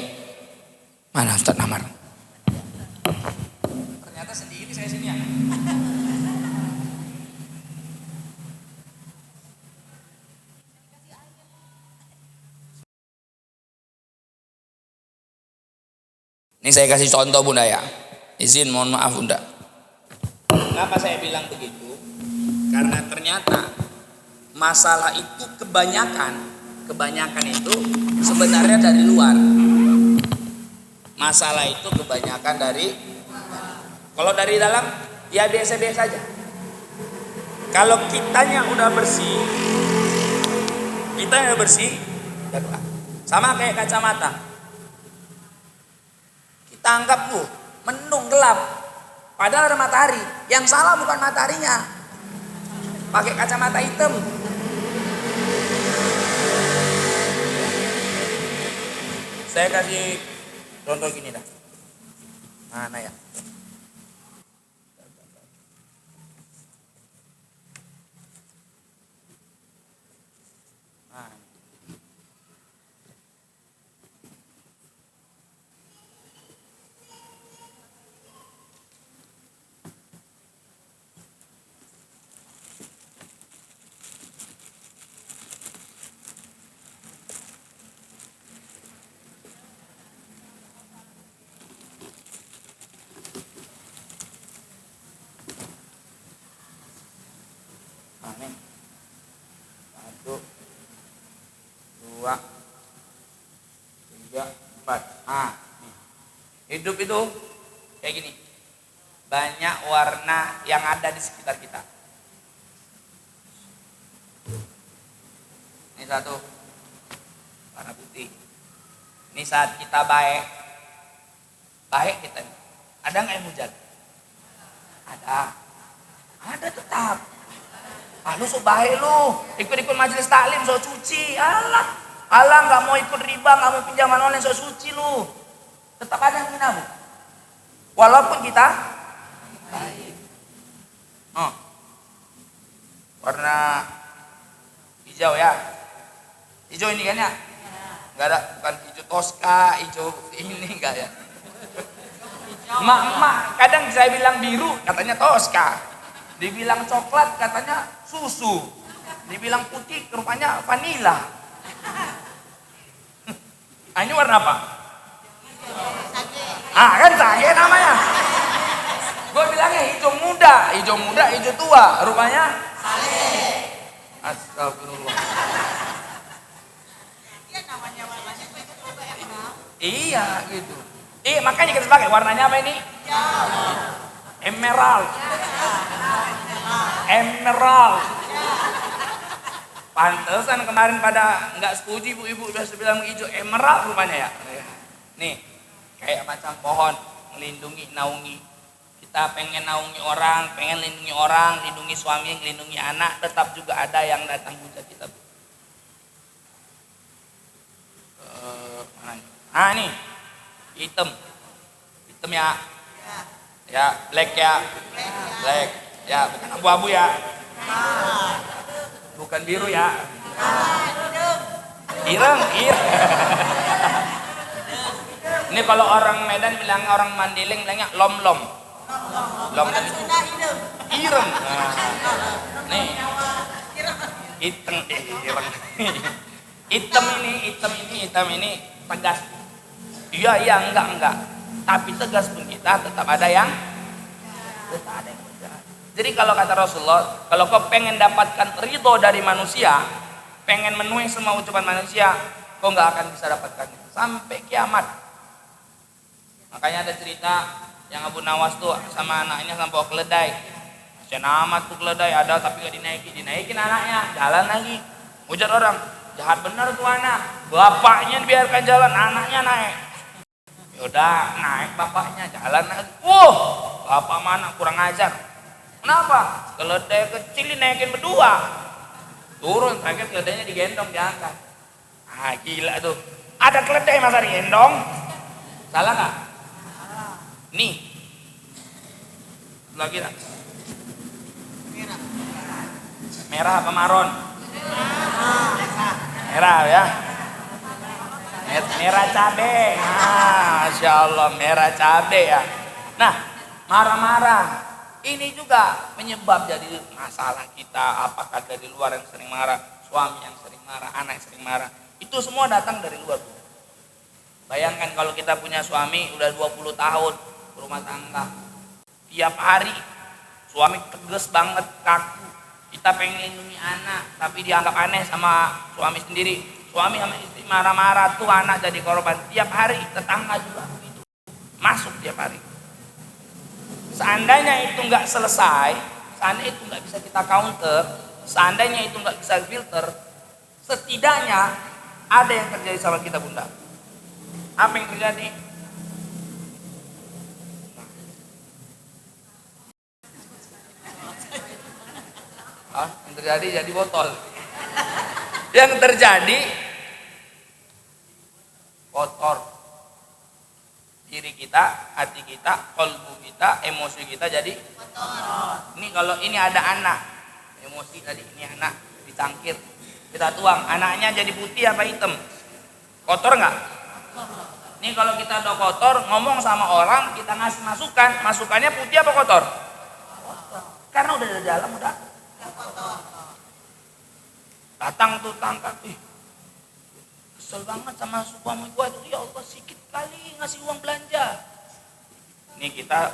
Mana Ustaz Namar? Ternyata sendiri saya sini ya. Ini saya kasih contoh Bunda ya. Izin mohon maaf Bunda. Kenapa saya bilang begitu? Karena ternyata masalah itu kebanyakan itu sebenarnya dari luar. Masalah itu kebanyakan dari, kalau dari dalam ya biasa-biasa aja. Kalau kitanya udah bersih, sama kayak kacamata. Kita anggap mendung gelap, padahal ada matahari. Yang salah bukan mataharinya, pakai kacamata hitam. Saya kasih contoh gini dah. Mana ya? Nah. Nih. 1, 2, 3, 4. Nih. Hidup itu kayak gini. Banyak warna yang ada di sekitar kita. Ini satu, warna putih. Ini saat kita baik kita nih. Ada nggak yang hujan? Ada tetap. Lu sok baik lu, ikut majelis taklim sok suci. Alah nggak mau ikut riba, nggak mau pinjaman online sok suci lu. Tetap ada yang hina bu. Walaupun kita baik. Warna hijau ya. Hijau ini kan ya? Nggak ada, bukan hijau Tosca, hijau ini enggak ya. Emak kadang saya bilang biru katanya Tosca, dibilang coklat katanya susu, dibilang putih rupanya vanila. Ini warna apa? Kan sage namanya. Gue bilangnya hijau muda, hijau tua, rupanya astagfirullah. Iya gitu. Makanya kita pakai warnanya apa ini? Emerald. Pantesan kemarin pada nggak setuju ibu-ibu udah bilang hijau emerald rupanya ya. Nih kayak macam pohon melindungi, naungi. Kita pengen naungi orang, pengen lindungi orang, lindungi suami, lindungi anak, tetap juga ada yang datang hujat kita. Nih hitam ya, black ya, bukan abu-abu ya, bukan biru ya, ireng. Ini kalau orang Medan bilangnya, orang Mandailing bilangnya lom itu ireng. Nih hitam ini tegas. Iya enggak. Tapi tegas pun kita tetap ada yang benar. Jadi kalau kata Rasulullah, kalau kau pengen dapatkan ridho dari manusia, pengen menuhi semua ucapan manusia, kau nggak akan bisa dapatkan sampai kiamat. Makanya ada cerita yang Abu Nawas tuh sama anaknya sampai keledai. Kasian amat tuh keledai, ada tapi nggak dinaikin anaknya, jalan lagi. Ujar orang, jahat bener tuh anak, bapaknya biarkan jalan, anaknya naik. Udah naik bapaknya, jalan lagi. Bapak mana kurang ajar. Kenapa? Keledai kecil dinaikin berdua. Turun, sakit keledainya digendong, diangkat. Gila tuh. Ada keledai masa digendong? Salah nggak? Nih. Lagi tak? Merah apa maron? Merah ya. Merah cabe. Masya Allah, merah cabe ya. Nah, marah-marah ini juga menyebab jadi masalah kita. Apakah dari luar yang sering marah, suami yang sering marah, anak yang sering marah, itu semua datang dari luar. Bayangkan kalau kita punya suami udah 20 tahun berumah tangga, tiap hari suami tegas banget, kaku. Kita pengen lindungi anak tapi dianggap aneh sama suami sendiri. Suami sama istri marah-marah tuh, anak jadi korban tiap hari. Tetangga juga begitu, masuk tiap hari. Seandainya itu nggak selesai, seandainya itu nggak bisa kita counter, seandainya itu nggak bisa filter, setidaknya ada yang terjadi sama kita, Bunda. Apa yang terjadi? Yang terjadi jadi botol. Yang terjadi kotor. Diri kita, hati kita, kalbu kita, emosi kita jadi kotor. Ini kalau ini ada anak, emosi tadi ini anak dicangkir, kita tuang, anaknya jadi putih apa hitam? Kotor nggak? Ini kalau kita udah kotor, ngomong sama orang, kita ngasih masukan, masukannya putih apa kotor? Kotor. Karena udah di dalam udah kotor. Datang tuh tangkap, kesel banget sama suami gua tuh, ya Allah sikit kali ngasih uang belanja. Ini kita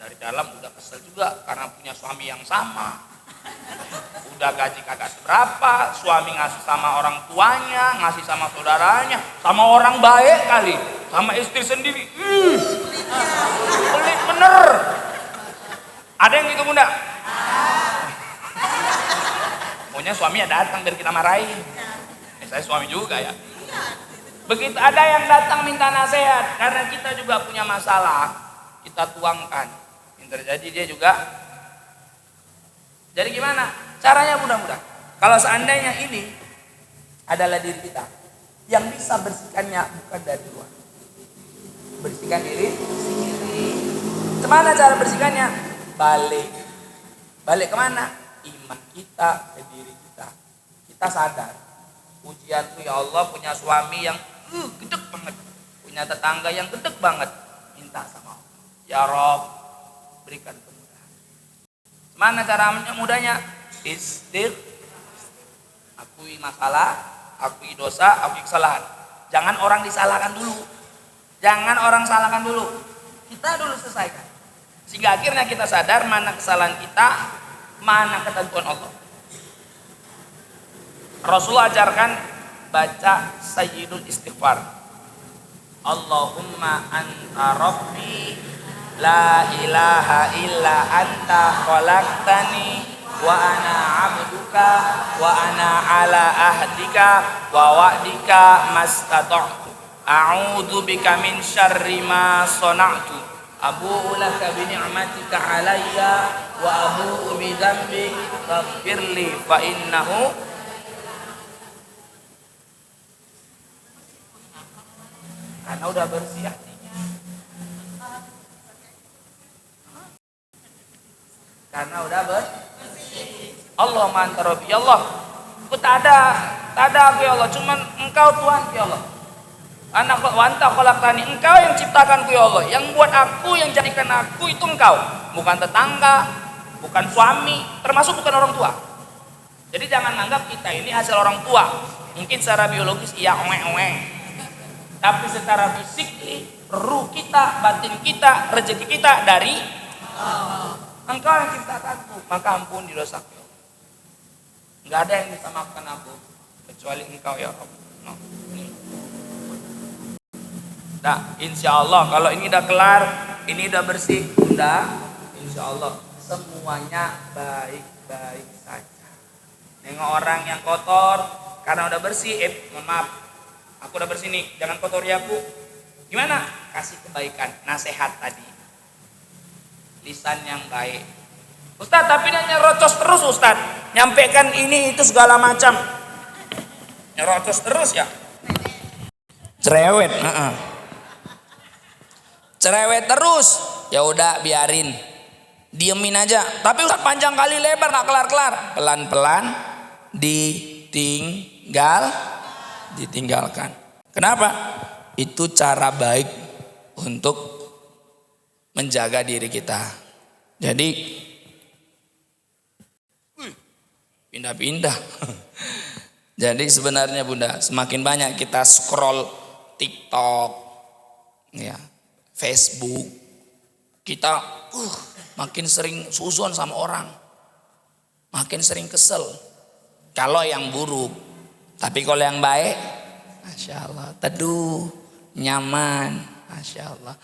dari dalam udah kesel juga karena punya suami yang sama. Udah gaji kagak seberapa, suami ngasih sama orang tuanya, ngasih sama saudaranya, sama orang baik kali, sama istri sendiri. Pelit bener. Ada yang gitu bunda? Maunya suaminya datang biar kita marahin. Saya suami juga ya. Begitu ada yang datang minta nasihat karena kita juga punya masalah, kita tuangkan. Yang terjadi dia juga. Jadi gimana? Caranya mudah-mudah. Kalau seandainya ini adalah diri kita, yang bisa bersihkannya bukan dari luar. Bersihkan diri sendiri. Kemana cara bersihkannya? Balik kemana? Iman kita ke diri kita. Kita sadar. Pujianku ya Allah punya suami yang gedek banget, punya tetangga yang gedek banget, minta sama Allah, ya Rob berikan kemudahan. Mana cara mudahnya? Akui masalah, akui dosa, akui kesalahan. Jangan orang disalahkan dulu, jangan orang salahkan dulu, kita dulu selesaikan, sehingga akhirnya kita sadar mana kesalahan kita, mana ketentuan Allah. Rasulullah ajarkan baca sayyidul istighfar. Allahumma anta rabbi la ilaha illa anta khalaqtani wa ana abduka wa ana ala ahdika wa wa'dika mastata'tu a'udzu bika min syarri ma sana'tu abu'u laka bi ni'matika alayya wa abu'u bi dzambi faghfirli fa innahu karena udah bersih hatinya. Karena udah bersih. Allah mantarabi Allah. Aku tak ada aku ya Allah, cuman Engkau Tuhan ya Allah. Anak wanta khalaqtani, Engkau yang ciptakanku ya Allah. Yang buat aku, yang jadikan aku itu Engkau, bukan tetangga, bukan suami, termasuk bukan orang tua. Jadi jangan anggap kita ini hasil orang tua. Mungkin secara biologis iya oe-oe. Tapi secara fisik, ruh kita, batin kita, rezeki kita dari Engkau yang ciptakanku, maka ampuni dosaku. Enggak ada yang bisa maafkan aku kecuali Engkau ya Rabb. Nah, insya Allah kalau ini udah kelar, ini udah bersih, udah, insya Allah semuanya baik-baik saja. Nengok orang yang kotor karena udah bersih, mohon maaf. Aku udah bersih nih, jangan kotori aku. Gimana? Kasih kebaikan, nasihat tadi. Lisan yang baik. Ustaz, tapi dia nyerocos terus Ustaz. Nyampaikan ini itu segala macam. Nyerocos terus ya. Cerewet, cerewet terus. Ya udah biarin. Diemin aja. Tapi Ustaz panjang kali lebar nggak kelar-kelar. Pelan-pelan ditinggalkan. Kenapa? Itu cara baik untuk menjaga diri kita. Jadi pindah-pindah. Jadi sebenarnya Bunda, semakin banyak kita scroll TikTok, ya, Facebook, kita makin sering suzon sama orang, makin sering kesel. Kalau yang buruk. Tapi kalau yang baik, Masya Allah, teduh, nyaman, Masya Allah.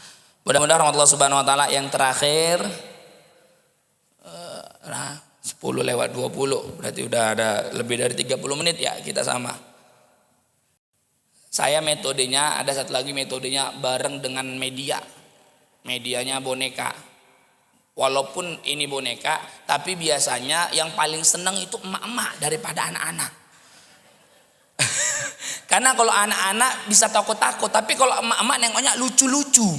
Mudah-mudahan Allah Subhanahu Wa Taala yang terakhir, 10:20, berarti udah ada lebih dari 30 menit ya kita sama. Saya metodenya, ada satu lagi metodenya bareng dengan media. Medianya boneka. Walaupun ini boneka, tapi biasanya yang paling seneng itu emak-emak daripada anak-anak. Karena kalau anak-anak bisa takut-takut, tapi kalau emak-emak nengoknya lucu-lucu.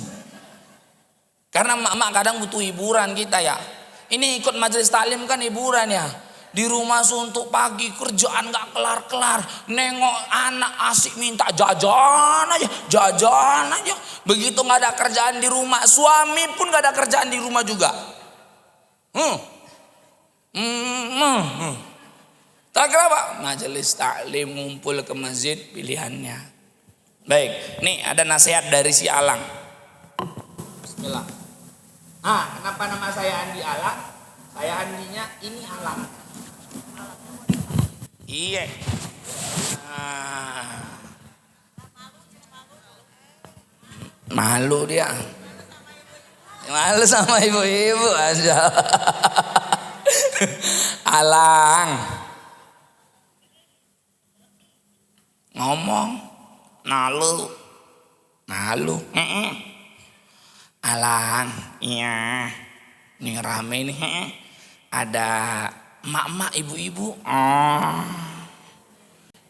Karena emak-emak kadang butuh hiburan kita ya. Ini ikut majelis taklim kan hiburan ya. Di rumah suntuk pagi, kerjaan gak kelar-kelar. Nengok anak asik minta jajan aja. Begitu gak ada kerjaan di rumah, suami pun gak ada kerjaan di rumah juga. Tak kenapa? Majelis taklim ngumpul ke masjid pilihannya. Baik, nih ada nasihat dari si Alang. Bismillah. Kenapa nama saya Andi Alang? Saya Andinya ini Alang. Iya. Malu dia. Malu sama ibu-ibu aja. Alang. Ngomong. Malu. Alang. Iya. Ini rame nih. Ada emak-emak, ibu-ibu.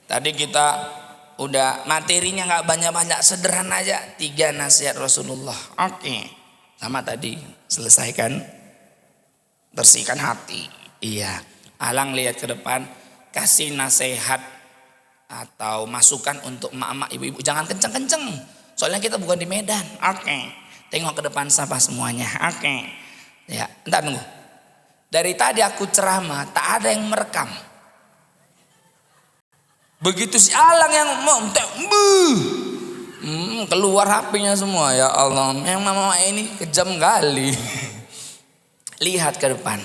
Tadi kita udah materinya nggak banyak-banyak, sederhana aja. 3 nasihat Rasulullah. Oke. Sama tadi selesaikan, bersihkan hati. Iya. Alang lihat ke depan, kasih nasihat atau masukan untuk emak-emak, ibu-ibu. Jangan kenceng-kenceng. Soalnya kita bukan di Medan. Oke. Tengok ke depan sapa semuanya. Oke. Ya, entar tunggu. Dari tadi aku ceramah, tak ada yang merekam. Begitu si Alang yang mau keluar HP-nya semua. Ya Allah, yang mama ini kejam kali. Lihat ke depan.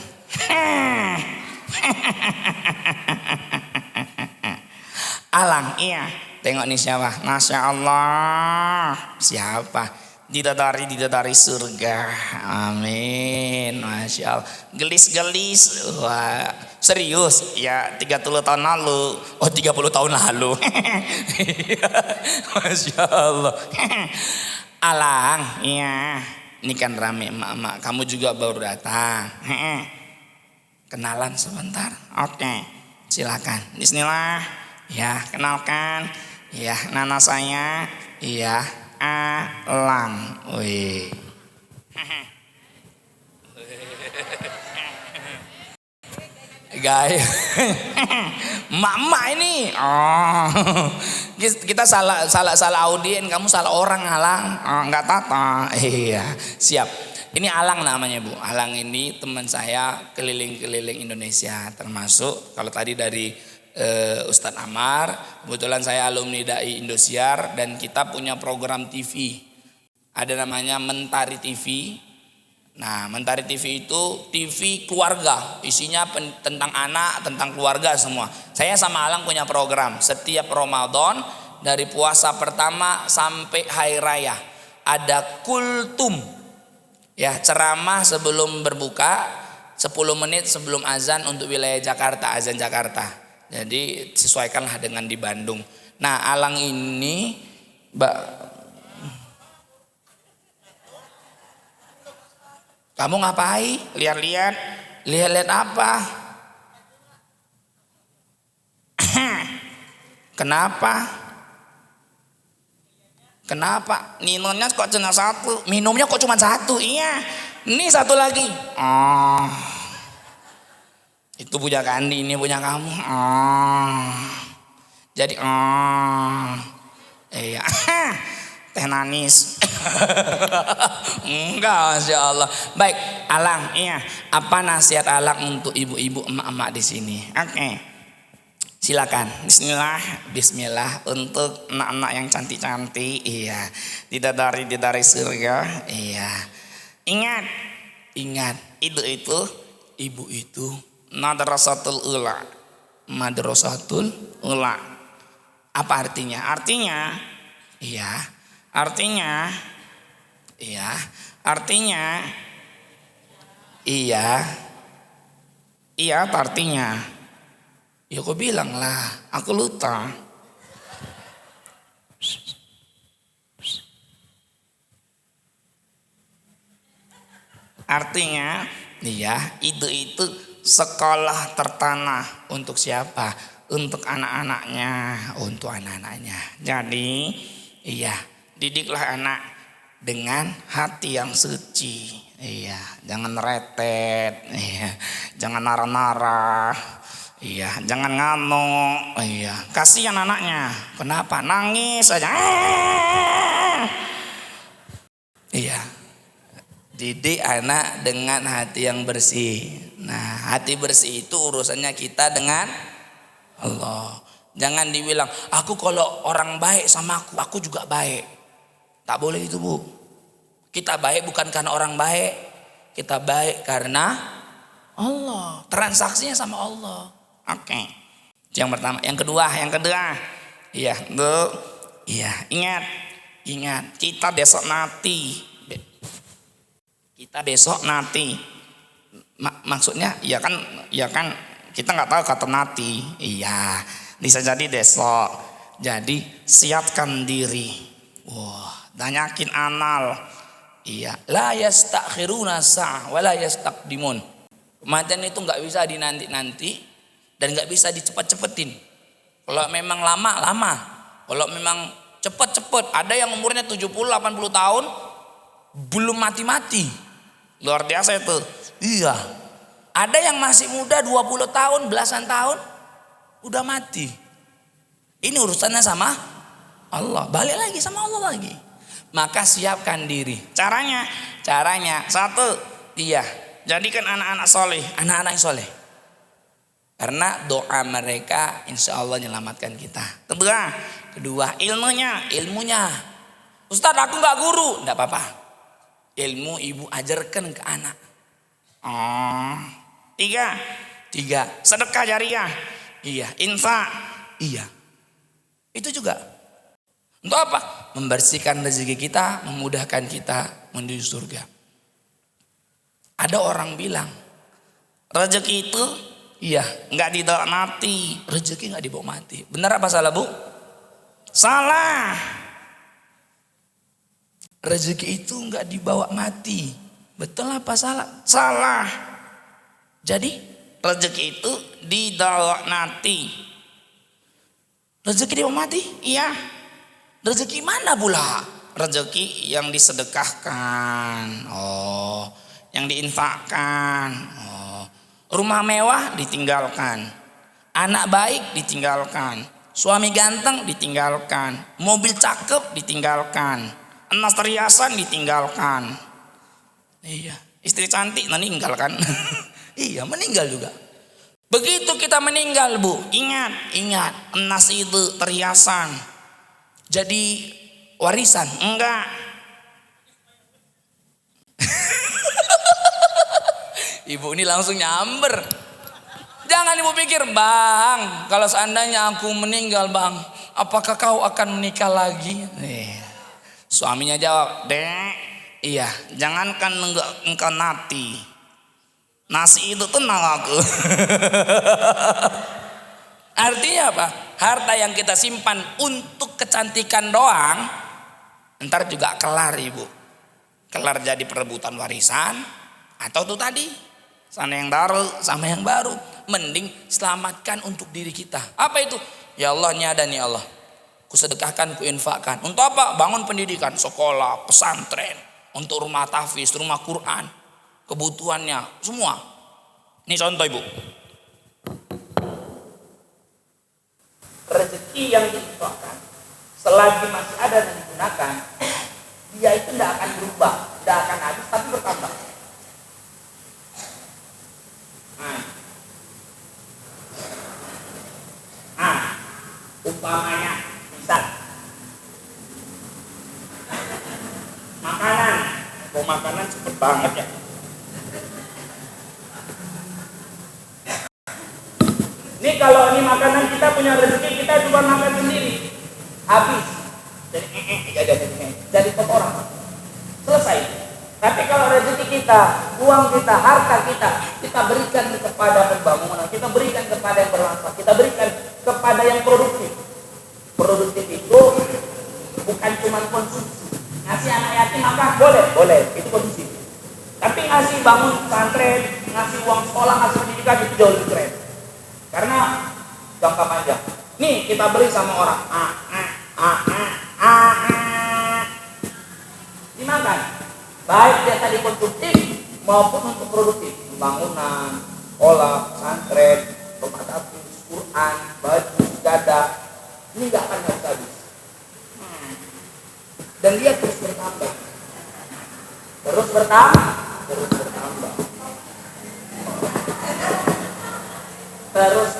Alang, iya. Tengok nih siapa? Masya Allah. Siapa? Didadari surga. Amin. Masya Allah. Gelis-gelis. Wah, serius? Ya 30 tahun lalu. Oh 30 tahun lalu. Masya Allah. Alang, iya. Ini kan rame emak-emak. Kamu juga baru datang. Kenalan sebentar. Oke. Silakan. Bismillah. Ya, kenalkan. Ya, nama saya. Iya. Alang. Wih. Guys. Emak-emak ini. Kita salah audien, kamu salah orang Alang. Enggak tata. Iya, siap. Ini Alang namanya Bu. Alang ini teman saya keliling-keliling Indonesia, termasuk kalau tadi dari Ustadz Amar, kebetulan saya alumni Dai Indosiar dan kita punya program TV. Ada namanya Mentari TV. Nah, Mentari TV itu TV keluarga, isinya tentang anak, tentang keluarga semua. Saya sama Alang punya program setiap Ramadan dari puasa pertama sampai hari raya. Ada kultum. Ya, ceramah sebelum berbuka 10 menit sebelum azan untuk wilayah Jakarta, azan Jakarta. Jadi sesuaikanlah dengan di Bandung. Nah, Alang ini kamu ngapain? Lihat apa? Kenapa? Minumnya kok cuma 1? Minumnya kok cuma 1? Iya. Ini 1 lagi. Itu punya Kandi, ini punya kamu. Jadi iya. Teh manis. Enggak, Masya Allah. Baik, Alang, iya. Apa nasihat Alang untuk ibu-ibu, emak-emak di sini? Oke. Silakan. Bismillah untuk anak-anak yang cantik-cantik. Iya. Didadari surga. Iya. Ingat. Ibu itu Madrasatul Ula. Apa artinya? Artinya apa artinya? Ya kau bilang lah, aku lupa. Artinya, itu sekolah tertanah untuk siapa? untuk anak-anaknya, Jadi, iya, didiklah anak dengan hati yang suci. Iya, jangan retet, iya, jangan nara-nara, iya, jangan ngamuk, iya. Kasihan anaknya. Kenapa? Nangis aja. Iya. Didik anak dengan hati yang bersih. Nah, hati bersih itu urusannya kita dengan Allah. Jangan dibilang, aku kalau orang baik sama aku juga baik. Tak boleh itu, Bu. Kita baik bukan karena orang baik. Kita baik karena Allah. Transaksinya sama Allah. Oke. Yang pertama, yang kedua. Iya, iya, ingat. Kita besok nanti. Maksudnya ya kan kita nggak tahu kata nanti. Iya, bisa jadi besok. Jadi siapkan diri. Wah, banyakin amal. Iya, la yastakhiruna sa'ah wa la yastaqdimun. Kematian itu nggak bisa dinanti-nanti dan nggak bisa dicepet-cepetin. Kalau memang lama. Kalau memang cepet. Ada yang umurnya 70-80 tahun belum mati-mati. Luar biasa itu. Iya. Ada yang masih muda 20 tahun, belasan tahun udah mati. Ini urusannya sama Allah. Balik lagi sama Allah lagi. Maka siapkan diri. Caranya satu, iya, jadikan anak-anak soleh, anak-anak yang soleh. Karena doa mereka insya Allah menyelamatkan kita. Kedua, ilmunya. Ustaz, aku nggak guru, nggak apa-apa. Ilmu ibu ajarkan ke anak. Tiga, sedekah jariah. Iya, infak. Iya. Itu juga. Untuk apa? Membersihkan rezeki kita, memudahkan kita menuju surga. Ada orang bilang, rezeki itu iya, nggak dibawa mati. Rezeki nggak dibawa mati. Benar apa salah, Bu? Salah. Rezeki itu nggak dibawa mati. Betul apa salah? Salah. Jadi rezeki itu dibawa mati. Rezeki dibawa mati? Iya. Rezeki mana pula? Rezeki yang disedekahkan. Oh, yang diinfakkan. Oh, rumah mewah ditinggalkan. Anak baik ditinggalkan. Suami ganteng ditinggalkan. Mobil cakep ditinggalkan. Emas perhiasan ditinggalkan. Iya, istri cantik meninggalkan. Iya, meninggal juga. Begitu kita meninggal, Bu, ingat, emas itu perhiasan jadi warisan? Enggak. Ibu ini langsung nyamber. Jangan ibu pikir, Bang, kalau seandainya aku meninggal, Bang, apakah kau akan menikah lagi? Suaminya jawab, Dek, iya, jangankan engkau mati, nasi itu tenang aku. Artinya apa? Harta yang kita simpan untuk kecantikan doang, ntar juga kelar, Ibu. Kelar jadi perebutan warisan, atau tuh tadi sana yang baru. Mending selamatkan untuk diri kita. Apa itu? Ya Allah, nyada nih Allah, kusedekahkan, kuinfakkan. Untuk apa? Bangun pendidikan, sekolah, pesantren, untuk rumah tahfiz, rumah Quran, kebutuhannya semua. Ini contoh, Ibu. Rezeki yang diinfakkan selagi masih ada dan digunakan, dia itu tidak akan berubah, tidak akan habis, tapi bertambah. Umpamanya misal makanan cepet banget ya. Ini kalau ini makanan kita punya rezeki, kita cuma makan sendiri, habis. Jadi kotoran, selesai. Tapi kalau rezeki kita, uang kita, harta kita berikan kepada pembangunan, kita berikan kepada yang bermanfaat, kita berikan kepada yang produktif. Produktif itu bukan cuma konsumsi. Ngasih anak yatim makan boleh, itu konsumsi. Tapi ngasih bangun pesantren, ngasih uang sekolah, ngasih pendidikan, itu jauh lebih keren. Karena jangka panjang. Nih kita beri sama orang, dimakan. Baik dia tadi konsumtif maupun untuk produktif, pembangunan, sekolah, pesantren, rumah dapur, Quran, baju, dada, ini nggak akan habis. Dan dia terus bertambah, terus bertambah, terus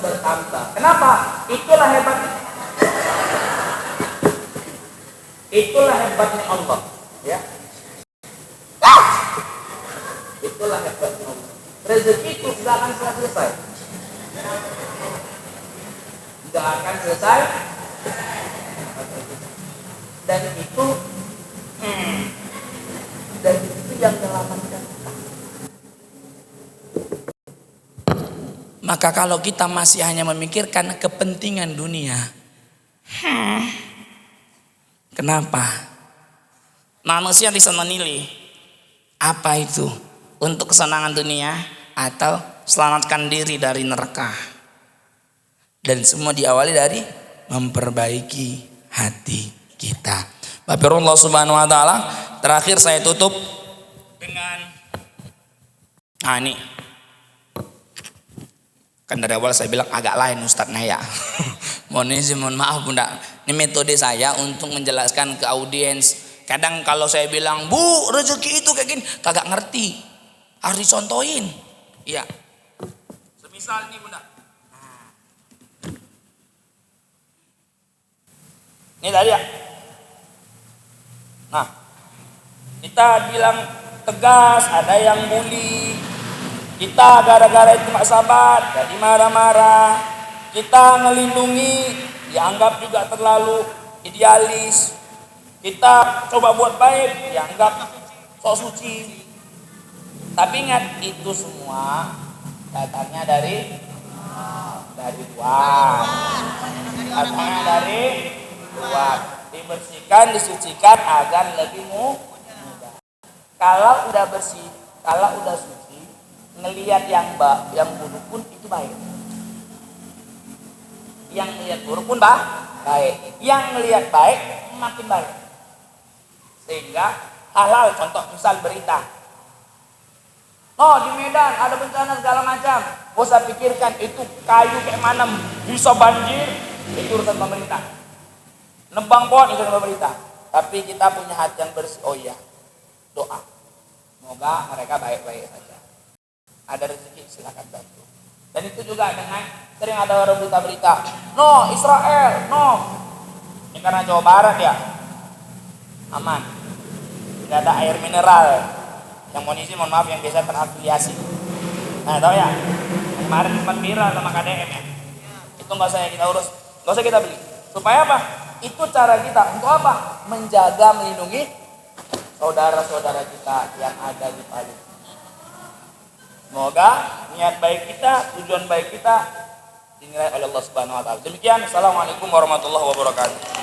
bertambah. Kenapa? Itulah hebatnya Allah, ya. Itulah hebatnya Allah. Rezeki itu tidak akan selesai. Tidak akan selesai. Dan itu yang menyelamatkan kita. Maka kalau kita masih hanya memikirkan kepentingan dunia, kenapa? Manusia bisa menilai apa itu untuk kesenangan dunia atau selamatkan diri dari neraka. Dan semua diawali dari memperbaiki hati kita. Bapak Subhanahu wa taala, terakhir saya tutup dengan ini. Kan dari awal saya bilang agak lain Ustadz Naya. Mohon maaf Bunda. Ini metode saya untuk menjelaskan ke audiens. Kadang kalau saya bilang, Bu, rezeki itu kayak gini, kagak ngerti. Harus dicontohin. Iya. Semisal ini Bunda. Ini tadi ya. Nah, kita bilang tegas, ada yang bully. Kita gara-gara itu gak sabar, jadi marah-marah. Kita ngelindungi, dianggap juga terlalu idealis. Kita coba buat baik, dianggap sok suci. Tapi ingat, itu semua datangnya dari Tuhan. Datangnya dari Tuhan. Dibersihkan, disucikan agar lebih mudah. Kalau udah bersih, kalau udah suci, ngelihat yang buruk pun itu baik. Yang ngelihat buruk pun baik. Yang ngelihat baik makin baik. Sehingga halal, contoh misal berita. Oh, di Medan ada bencana segala macam. Gak usah pikirkan itu kayu kayak mana bisa banjir, itu urusan pemerintah. Nebang pohon itu pemerintah. Tapi kita punya hati yang bersih. Oh iya, doa. Semoga mereka baik-baik saja. Ada rezeki silakan bantu. Dan itu juga dengan sering ada orang berita-berita. No, Israel, no. Ini karena Jawa Barat ya. Aman. Tidak ada air mineral. Yang mohon maaf yang biasa terafiliasi. Nah, tahu ya? Kemarin sempat viral sama KDM ya. Itu nggak usah kita urus, nggak usah kita beli. Supaya apa? Itu cara kita untuk apa? Menjaga, melindungi saudara-saudara kita yang ada di Palestina. Semoga niat baik kita, tujuan baik kita dinilai oleh Allah Subhanahu wa taala. Demikian, assalamualaikum warahmatullahi wabarakatuh.